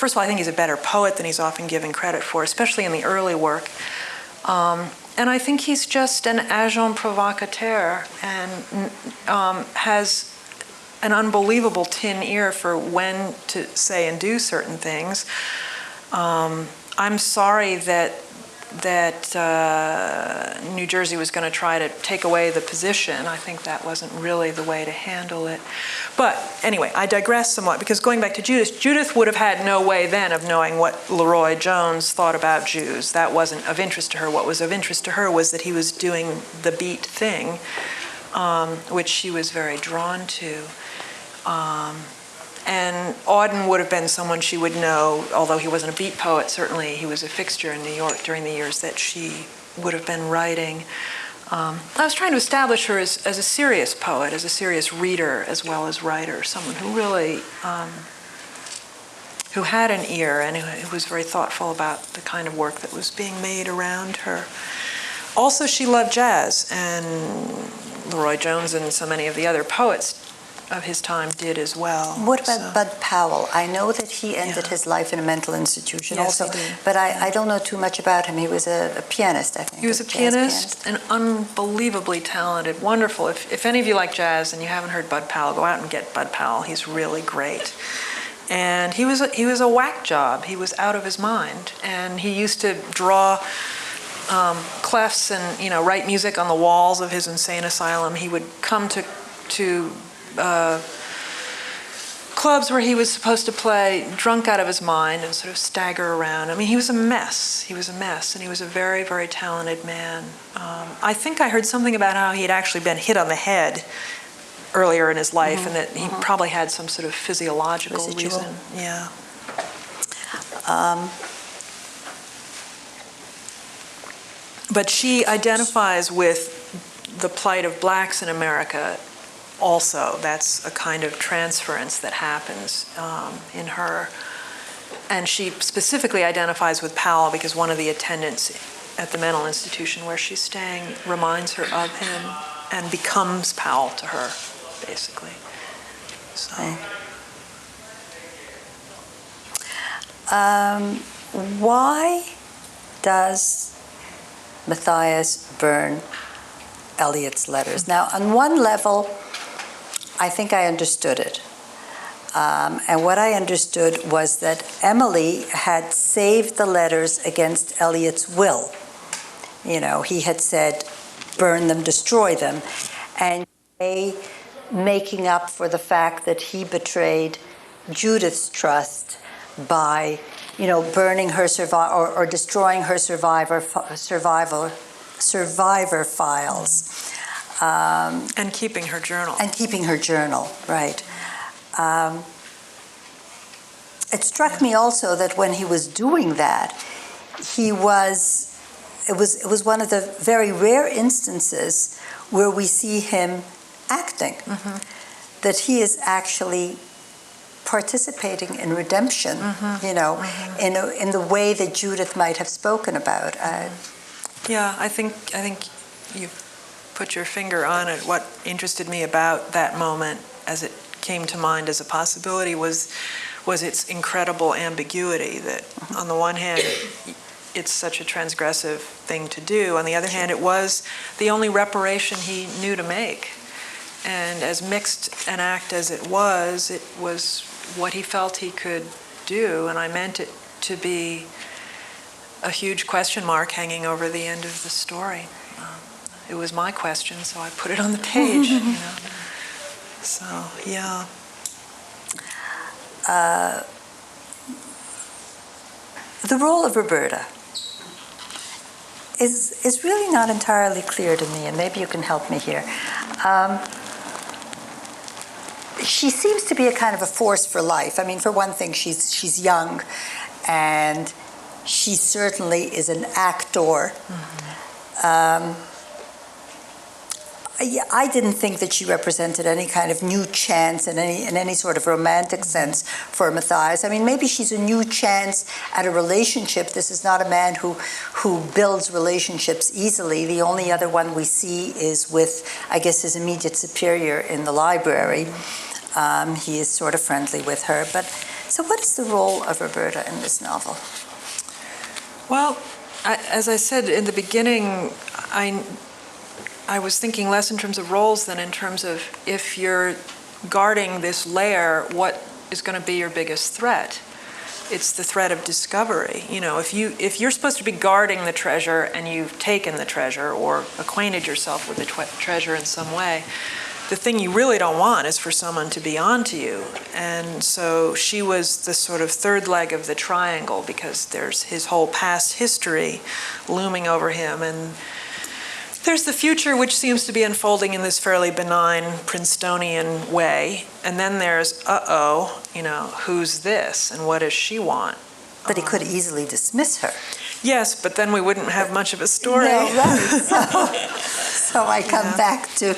first of all, I think he's a better poet than he's often given credit for, especially in the early work. And I think he's just an agent provocateur and has an unbelievable tin ear for when to say and do certain things. I'm sorry that New Jersey was going to try to take away the position. I think that wasn't really the way to handle it. But anyway, I digress somewhat, because going back to Judith would have had no way then of knowing what Leroy Jones thought about Jews. That wasn't of interest to her. What was of interest to her was that he was doing the beat thing, which she was very drawn to. And Auden would have been someone she would know, although he wasn't a beat poet, certainly he was a fixture in New York during the years that she would have been writing. I was trying to establish her as a serious poet, as a serious reader as well as writer, someone who really, who had an ear and who was very thoughtful about the kind of work that was being made around her. Also, she loved jazz, and Leroy Jones and so many of the other poets of his time did as well. What about Bud Powell? I know that he ended his life in a mental institution Yes, also, he did. but I don't know too much about him. He was a pianist, I think. He was a pianist, an unbelievably talented, wonderful. If any of you like jazz and you haven't heard Bud Powell, go out and get Bud Powell. He's really great. And he was a whack job. He was out of his mind. And he used to draw clefs and write music on the walls of his insane asylum. He would come to clubs where he was supposed to play drunk out of his mind and sort of stagger around. I mean, he was a mess. He was a mess, and he was a very, very talented man. I think I heard something about how he had actually been hit on the head earlier in his life, and that he probably had some sort of physiological reason. Yeah. But she identifies with the plight of blacks in America also. That's a kind of transference that happens in her. And she specifically identifies with Powell because one of the attendants at the mental institution where she's staying reminds her of him and becomes Powell to her, basically. So. Why does Matthias burn Eliot's letters? Now, on one level, I think I understood it. And what I understood was that Emily had saved the letters against Eliot's will. He had said, burn them, destroy them. And making up for the fact that he betrayed Judith's trust by, burning her or destroying her survivor files. And keeping her journal. Right. It struck me also that when he was doing that, it was one of the very rare instances where we see him acting, that he is actually participating in redemption, in the way that Judith might have spoken about. Yeah, I think you put your finger on it. What interested me about that moment, as it came to mind as a possibility, was its incredible ambiguity. That on the one hand, it's such a transgressive thing to do. On the other hand, it was the only reparation he knew to make. And as mixed an act as it was what he felt he could do. And I meant it to be a huge question mark hanging over the end of the story. It was my question, so I put it on the page. So, yeah. The role of Roberta is really not entirely clear to me, and maybe you can help me here. She seems to be a kind of a force for life. I mean, for one thing, she's young, and she certainly is an actor. I didn't think that she represented any kind of new chance in any sort of romantic sense for Matthias. I mean, maybe she's a new chance at a relationship. This is not a man who builds relationships easily. The only other one we see is with, I guess, his immediate superior in the library. He is sort of friendly with her. But so what is the role of Roberta in this novel? Well, as I said in the beginning, I was thinking less in terms of roles than in terms of, if you're guarding this lair, what is going to be your biggest threat? It's the threat of discovery. You know, if you're supposed to be guarding the treasure and you've taken the treasure or acquainted yourself with the treasure in some way, the thing you really don't want is for someone to be onto you. And so she was the sort of third leg of the triangle, because there's his whole past history looming over him, and there's the future, which seems to be unfolding in this fairly benign Princetonian way. And then there's, who's this and what does she want? But he could easily dismiss her. Yes, but then we wouldn't have much of a story. No, right. So I come back to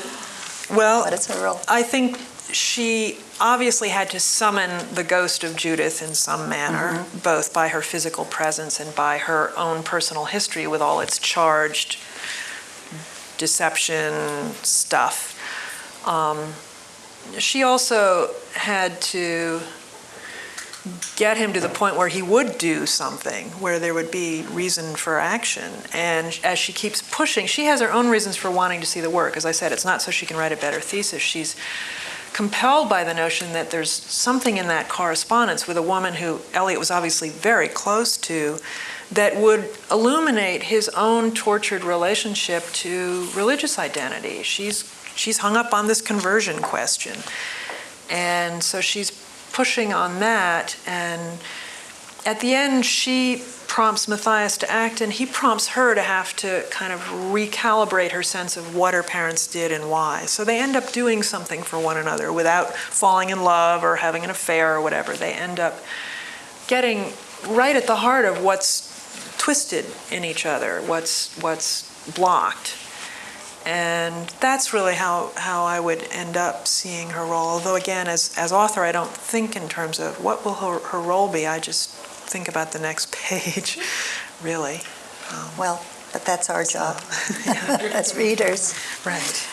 what is her role? I think she obviously had to summon the ghost of Judith in some manner, both by her physical presence and by her own personal history with all its charged deception stuff. She also had to get him to the point where he would do something, where there would be reason for action. And as she keeps pushing, she has her own reasons for wanting to see the work. As I said, it's not so she can write a better thesis. She's compelled by the notion that there's something in that correspondence with a woman who Eliot was obviously very close to, that would illuminate his own tortured relationship to religious identity. She's hung up on this conversion question. And so she's pushing on that, and at the end she prompts Matthias to act, and he prompts her to have to kind of recalibrate her sense of what her parents did and why. So they end up doing something for one another without falling in love or having an affair or whatever. They end up getting right at the heart of what's twisted in each other, what's blocked. And that's really how I would end up seeing her role. Although again, as author, I don't think in terms of what will her role be. I just think about the next page, really. Well, but that's our job as readers. Right.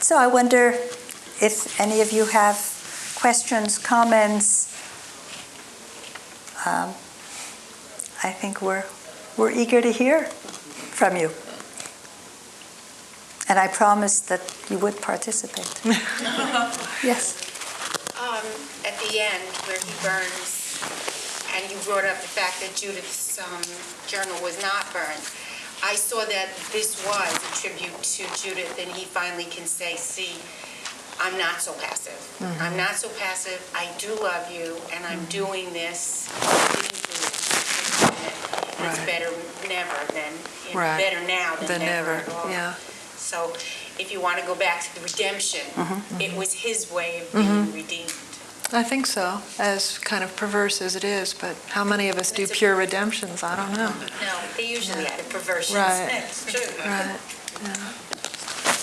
So I wonder if any of you have questions, comments. I think we're eager to hear from you. And I promised that you would participate. Yes. At the end, where he burns, and you brought up the fact that Judith's journal was not burned, I saw that this was a tribute to Judith, and he finally can say, see, I'm not so passive. Mm-hmm. I'm not so passive. I do love you, and I'm doing this. It's better never than, better now than never. Yeah. So if you want to go back to the redemption, it was his way of being redeemed. I think so, as kind of perverse as it is, but how many of us do pure redemptions? I don't know. No, they usually had a perversion. Right. True. Right. Yeah.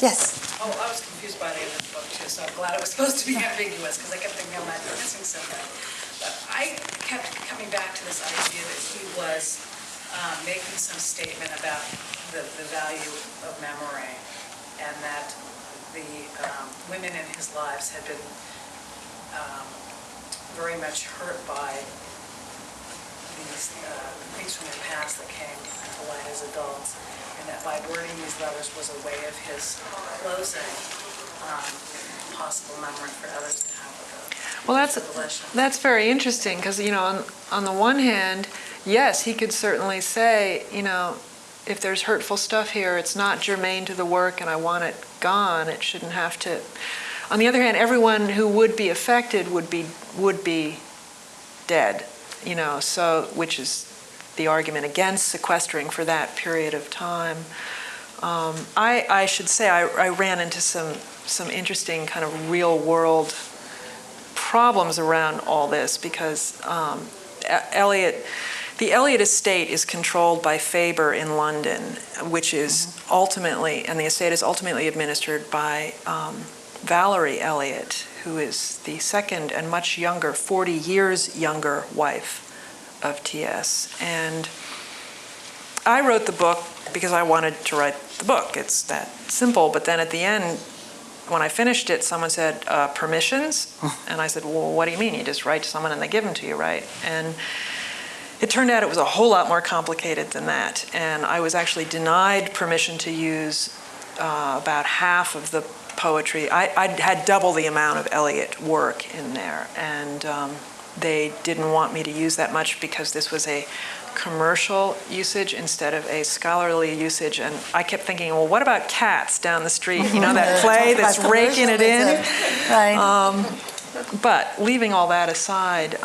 Yes. Oh, I was confused by the end of the book too, so I'm glad it was supposed to be ambiguous, because I kept thinking, oh, I'm missing something. But I kept coming back to this idea that he was making some statement about the value of memory, and that the women in his lives had been very much hurt by these things from the past that came to light as adults, and that by wording these letters was a way of his closing possible memory for others to have with Well, that's very interesting, because, on the one hand, yes, he could certainly say, if there's hurtful stuff here, it's not germane to the work and I want it gone. It shouldn't have to. On the other hand, everyone who would be affected would be dead, so, which is the argument against sequestering for that period of time. I should say I ran into some interesting kind of real world problems around all this, because Eliot The Elliot estate is controlled by Faber in London, which is ultimately, and the estate is ultimately administered by Valerie Elliot, who is the second and much younger, 40 years younger wife of T.S. And I wrote the book because I wanted to write the book. It's that simple. But then at the end, when I finished it, someone said, permissions? And I said, well, what do you mean? You just write to someone and they give them to you, right? And it turned out it was a whole lot more complicated than that. And I was actually denied permission to use about half of the poetry. I had double the amount of Eliot work in there. And they didn't want me to use that much because this was a commercial usage instead of a scholarly usage. And I kept thinking, well, what about Cats down the street? You know, that play that's raking it in? Right. But leaving all that aside,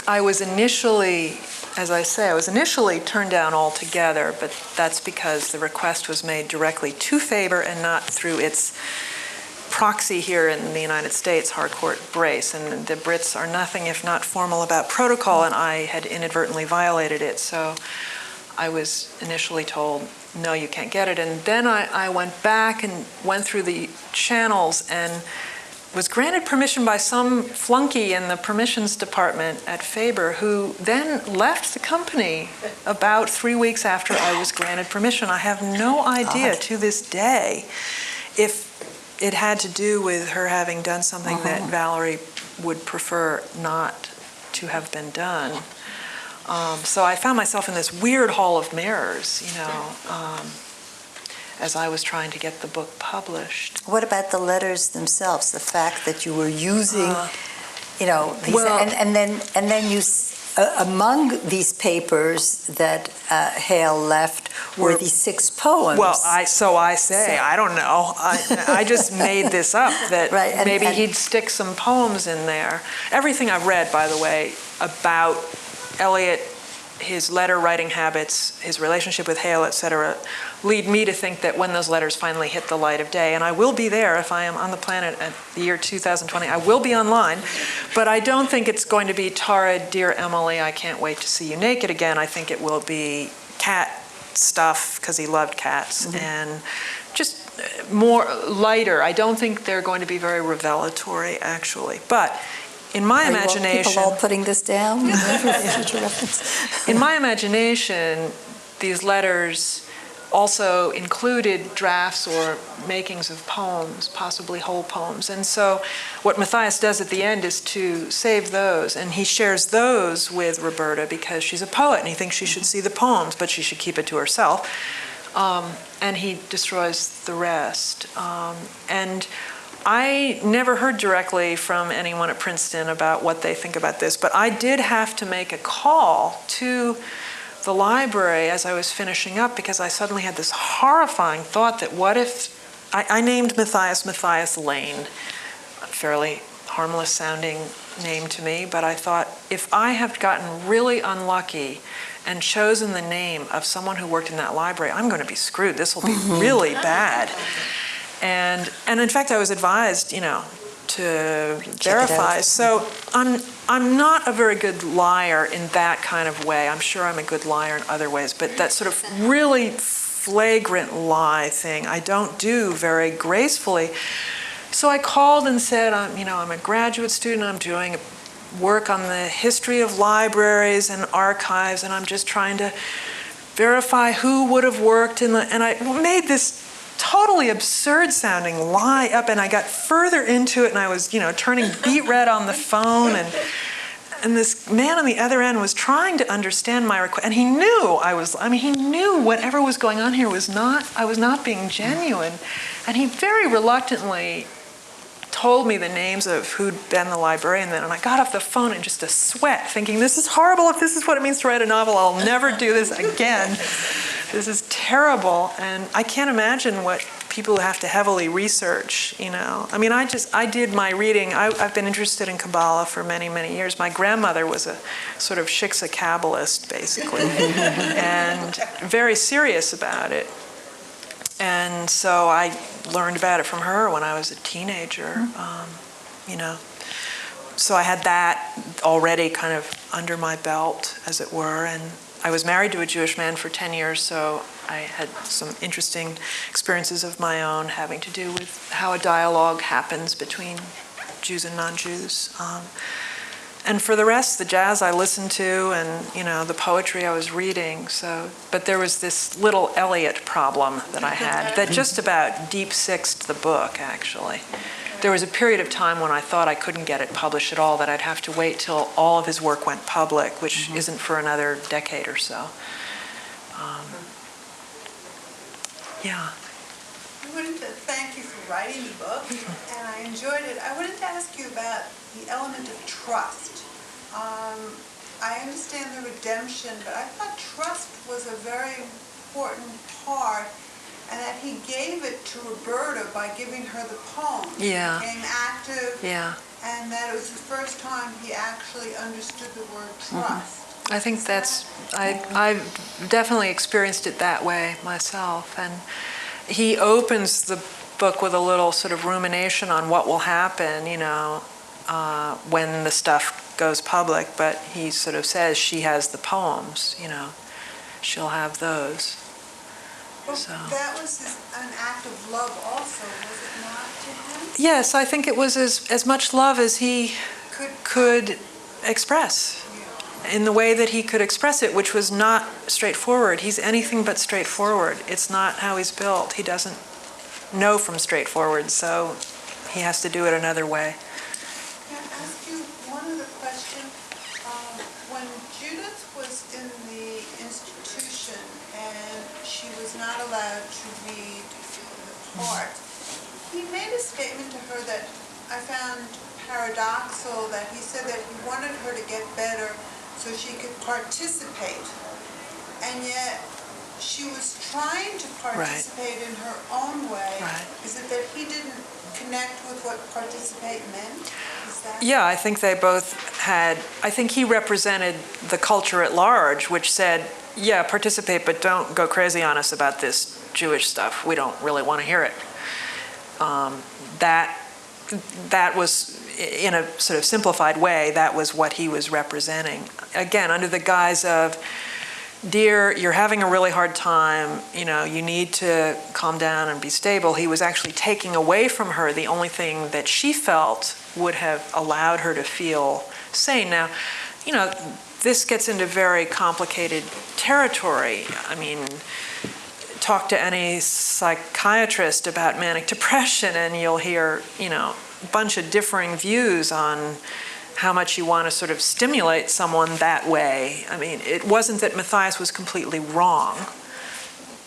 I was initially, as I say, I was initially turned down altogether, but that's because the request was made directly to Faber and not through its proxy here in the United States, Harcourt Brace. And the Brits are nothing if not formal about protocol, and I had inadvertently violated it. So I was initially told, no, you can't get it. And then I went back and went through the channels and was granted permission by some flunky in the permissions department at Faber, who then left the company about 3 weeks after I was granted permission. I have no idea to this day if it had to do with her having done something that Valerie would prefer not to have been done. So I found myself in this weird hall of mirrors, you know, as I was trying to get the book published. What about the letters themselves? The fact that you were using, you know, these, well- and then you, among these papers that Hale left were these 6 poems. Well, I say, I don't know. I just made this up that Right, and- maybe and- he'd stick some poems in there. Everything I've read, by the way, about Eliot, his letter writing habits, his relationship with Hale, etc., lead me to think that when those letters finally hit the light of day, and I will be there if I am on the planet at the year 2020, I will be online, but I don't think it's going to be Tara, dear Emily, I can't wait to see you naked again. I think it will be cat stuff, because he loved cats, and just more lighter. I don't think they're going to be very revelatory, actually. But in my imagination... People all putting this down for future reference? In my imagination, these letters also included drafts or makings of poems, possibly whole poems. And so what Matthias does at the end is to save those, and he shares those with Roberta because she's a poet and he thinks she should see the poems, but she should keep it to herself. And he destroys the rest. And I never heard directly from anyone at Princeton about what they think about this, but I did have to make a call to the library as I was finishing up because I suddenly had this horrifying thought that what if, I named Matthias Lane, a fairly harmless sounding name to me, but I thought if I have gotten really unlucky and chosen the name of someone who worked in that library, I'm going to be screwed. This will be really bad. And in fact, I was advised, you know, to verify. So I'm not a very good liar in that kind of way. I'm sure I'm a good liar in other ways, but that sort of really flagrant lie thing I don't do very gracefully. So I called and said, I'm a graduate student. I'm doing work on the history of libraries and archives, and I'm just trying to verify who would have worked in the. And I made this totally absurd sounding lie up, and I got further into it, and I was, turning beet red on the phone, and this man on the other end was trying to understand my request, and he knew he knew whatever was going on here I was not being genuine, and he very reluctantly told me the names of who'd been the librarian then, and I got off the phone in just a sweat, thinking, this is horrible. If this is what it means to write a novel, I'll never do this again. This is terrible, and I can't imagine what people have to heavily research, I did my reading. I've been interested in Kabbalah for many, many years. My grandmother was a sort of shiksa Kabbalist, basically, and very serious about it. And so I learned about it from her when I was a teenager, So I had that already kind of under my belt, as it were. And I was married to a Jewish man for 10 years, so I had some interesting experiences of my own having to do with how a dialogue happens between Jews and non-Jews. And for the rest, the jazz I listened to and, the poetry I was reading. But there was this little Eliot problem that I had that just about deep-sixed the book, actually. There was a period of time when I thought I couldn't get it published at all, that I'd have to wait till all of his work went public, which isn't for another decade or so. Yeah. I wanted to thank you for writing the book, and I enjoyed it. I wanted to ask you about the element of trust. I understand the redemption, but I thought trust was a very important part, and that he gave it to Roberta by giving her the poem. Yeah. He became active, Yeah. and that it was the first time he actually understood the word trust. I think I've definitely experienced it that way myself. And he opens the book with a little sort of rumination on what will happen, when the stuff goes public, but he sort of says she has the poems, she'll have those. Well, So. that was an act of love also, was it not, to him? Yes, I think it was as much love as he could express, in the way that he could express it, which was not straightforward. He's anything but straightforward. It's not how he's built. He doesn't know from straightforward, so he has to do it another way. Can I ask you one other question? When Judith was in the institution and she was not allowed to read the part, he made a statement to her that I found paradoxical, that he said that he wanted her to get better so she could participate. And yet she was trying to participate in her own way. Right. Is it that he didn't connect with what participate meant? Is that... Yeah, I think they both had, I think he represented the culture at large, which said, yeah, participate, but don't go crazy on us about this Jewish stuff. We don't really want to hear it. That was, in a sort of simplified way, that was what he was representing. Again, under the guise of, dear, you're having a really hard time, you need to calm down and be stable. He was actually taking away from her the only thing that she felt would have allowed her to feel sane. Now, this gets into very complicated territory. I mean, talk to any psychiatrist about manic depression and you'll hear, a bunch of differing views on how much you want to sort of stimulate someone that way. I mean, it wasn't that Matthias was completely wrong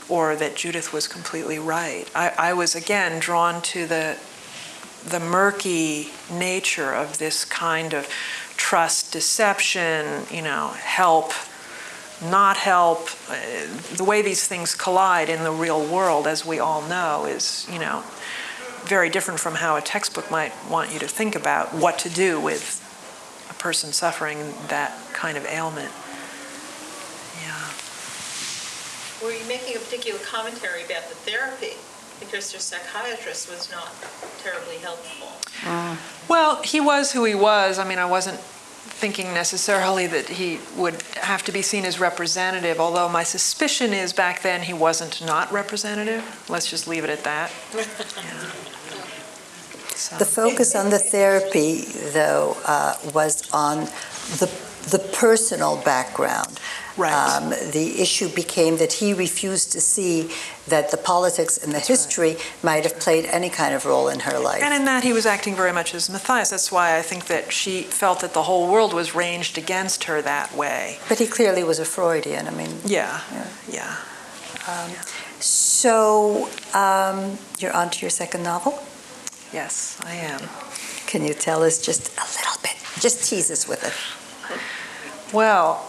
or that Judith was completely right. I was, again, drawn to the murky nature of this kind of trust, deception, help, not help. The way these things collide in the real world, as we all know, is, very different from how a textbook might want you to think about what to do with a person suffering that kind of ailment. Yeah. Were you making a particular commentary about the therapy? Because your psychiatrist was not terribly helpful. Well, he was who he was. I mean, I wasn't thinking necessarily that he would have to be seen as representative, although my suspicion is back then he wasn't not representative. Let's just leave it at that. Yeah. So. The focus on the therapy, though, was on the personal background. Right. The issue became that he refused to see that the politics and the history might have played any kind of role in her life. And in that he was acting very much as Matthias. That's why I think that she felt that the whole world was ranged against her that way. But he clearly was a Freudian. I mean. Yeah. So you're on to your second novel? Yes, I am. Can you tell us just a little bit? Just tease us with it. Well,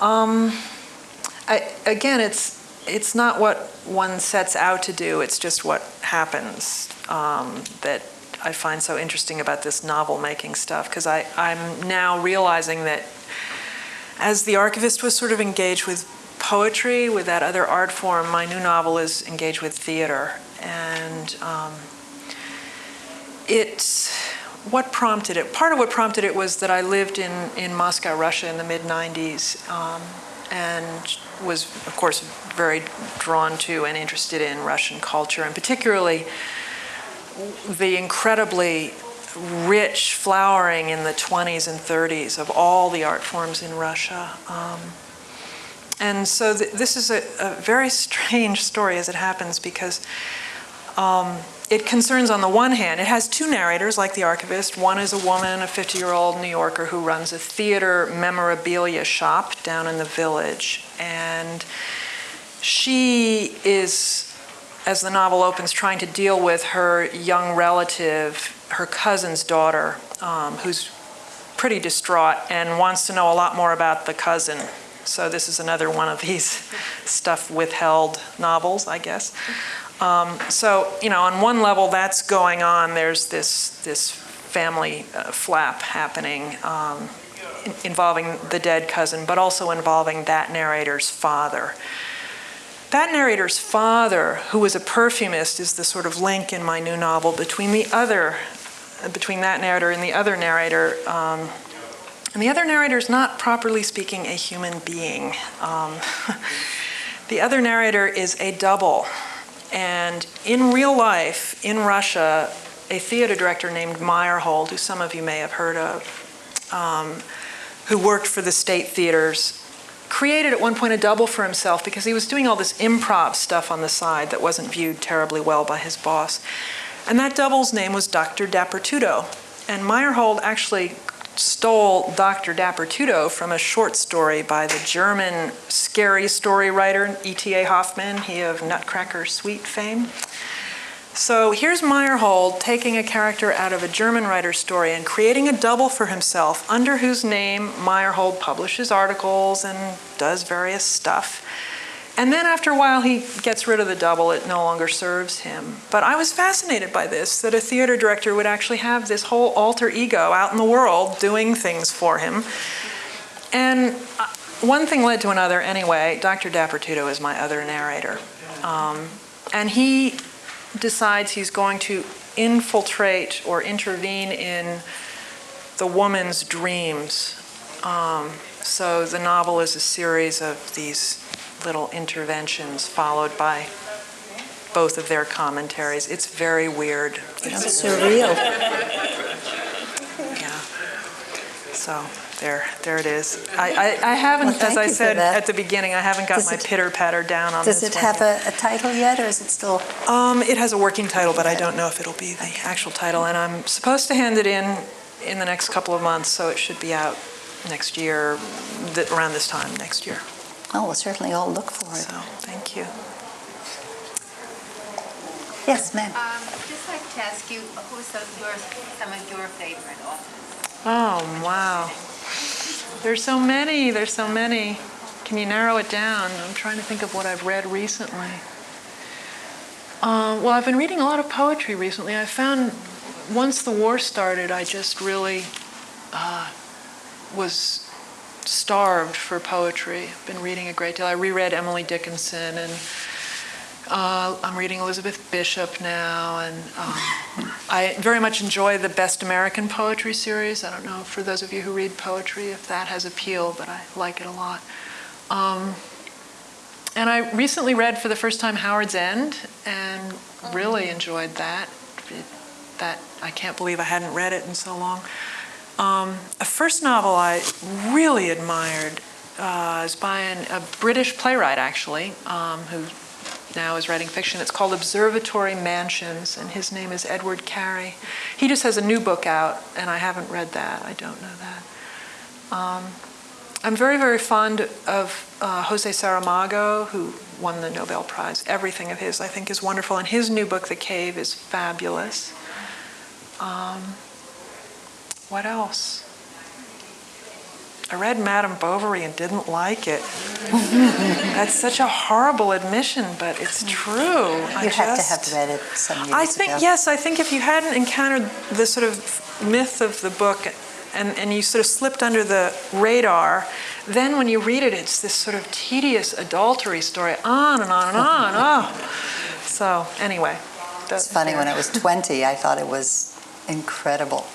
again, it's not what one sets out to do. It's just what happens that I find so interesting about this novel-making stuff, because I'm now realizing that as the archivist was sort of engaged with poetry, with that other art form, my new novel is engaged with theater. And what prompted it? Part of what prompted it was that I lived in Moscow, Russia in the mid-90s, and was, of course, very drawn to and interested in Russian culture, and particularly the incredibly rich flowering in the 20s and 30s of all the art forms in Russia. And so this is a very strange story as it happens, because it concerns, on the one hand, it has two narrators like the archivist. One is a woman, a 50-year-old New Yorker who runs a theater memorabilia shop down in the Village. And she is, as the novel opens, trying to deal with her young relative, her cousin's daughter, who's pretty distraught and wants to know a lot more about the cousin. So this is another one of these stuff withheld novels, I guess. So, on one level that's going on. There's this family flap happening involving the dead cousin, but also involving that narrator's father. That narrator's father, who was a perfumist, is the sort of link in my new novel between that narrator and the other narrator. And the other narrator is not, properly speaking, a human being. The other narrator is a double. And in real life, in Russia, a theater director named Meyerhold, who some of you may have heard of, who worked for the state theaters, created at one point a double for himself because he was doing all this improv stuff on the side that wasn't viewed terribly well by his boss. And that double's name was Dr. Dappertudo. And Meyerhold actually stole Dr. Dappertudo from a short story by the German scary story writer E.T.A. Hoffmann, he of Nutcracker Suite fame. So here's Meyerhold taking a character out of a German writer's story and creating a double for himself under whose name Meyerhold publishes articles and does various stuff. And then after a while he gets rid of the double, it no longer serves him. But I was fascinated by this, that a theater director would actually have this whole alter ego out in the world doing things for him. And one thing led to another anyway. Dr. Dappertudo is my other narrator. And he decides he's going to infiltrate or intervene in the woman's dreams. So the novel is a series of these little interventions followed by both of their commentaries. It's very weird. It's surreal. Yeah. So there it is. I haven't, Well, as I thank you for said that. at the beginning, I haven't got my pitter-patter down on this. Does it have a title yet, or is it still? It has a working title, but I don't know if it'll be the actual title. And I'm supposed to hand it in the next couple of months, so it should be out next year, around this time next year. Oh, we'll certainly all look for it. So, thank you. Yes, ma'am. Just like to ask you, who are some of your favorite authors? Oh, wow. There's so many. Can you narrow it down? I'm trying to think of what I've read recently. Well, I've been reading a lot of poetry recently. I found once the war started, I just really was starved for poetry. I've been reading a great deal. I reread Emily Dickinson, and I'm reading Elizabeth Bishop now, and I very much enjoy the Best American Poetry series. I don't know, for those of you who read poetry, if that has appeal, but I like it a lot. And I recently read for the first time Howard's End, and really enjoyed that. That I can't believe I hadn't read it in so long. A first novel I really admired is by a British playwright, actually, who now is writing fiction. It's called Observatory Mansions, and his name is Edward Carey. He just has a new book out, and I haven't read that. I don't know that. I'm very, very fond of Jose Saramago, who won the Nobel Prize. Everything of his, I think, is wonderful, and his new book, The Cave, is fabulous. What else? I read Madame Bovary and didn't like it. That's such a horrible admission, but it's true. You have to have read it some years ago. Yes, I think if you hadn't encountered the sort of myth of the book and you sort of slipped under the radar, then when you read it, it's this sort of tedious adultery story, on and on and on. Oh. So anyway. It's funny, when I was 20, I thought it was incredible.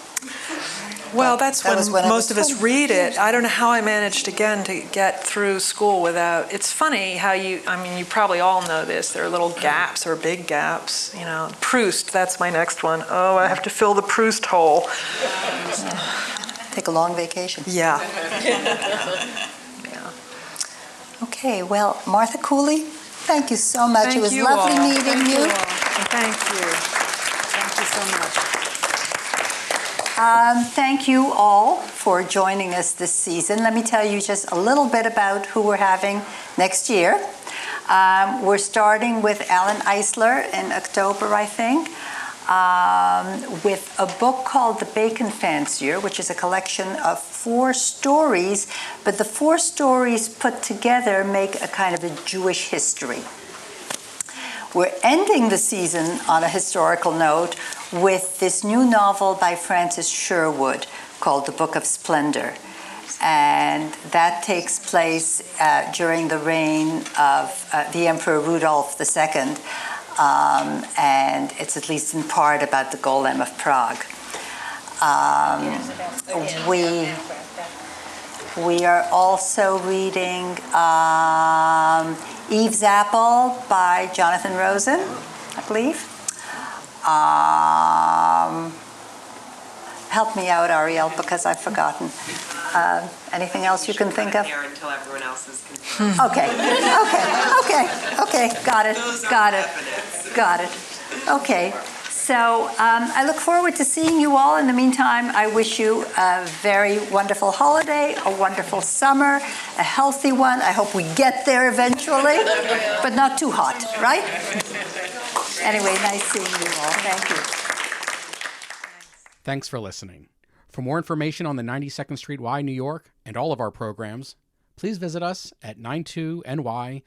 Well, that's That was when when I most of was us read it. I don't know how I managed again to get through school without. It's funny how you probably all know this. There are little gaps or big gaps. Proust, that's my next one. Oh, I have to fill the Proust hole. Take a long vacation. Yeah. Okay, well, Martha Cooley, thank you so much. Thank It was you lovely all. meeting Thank you. all. Thank you. Thank you so much. Thank you all for joining us this season. Let me tell you just a little bit about who we're having next year. We're starting with Alan Eisler in October, I think, with a book called The Bacon Fancier, which is a collection of 4 stories, but the 4 stories put together make a kind of a Jewish history. We're ending the season on a historical note with this new novel by Francis Sherwood called The Book of Splendor. And that takes place during the reign of the Emperor Rudolph II, and it's at least in part about the Golem of Prague. We are also reading Eve's Apple by Jonathan Rosen, I believe. Help me out, Ariel, because I've forgotten. Anything else you can think of? Here until everyone else is confirmed. Okay. Got it. Okay. So I look forward to seeing you all. In the meantime, I wish you a very wonderful holiday, a wonderful summer, a healthy one. I hope we get there eventually, but not too hot, right? Anyway, nice seeing you all. Thank you. Thanks for listening. For more information on the 92nd Street Y, New York, and all of our programs, please visit us at 92ny.org.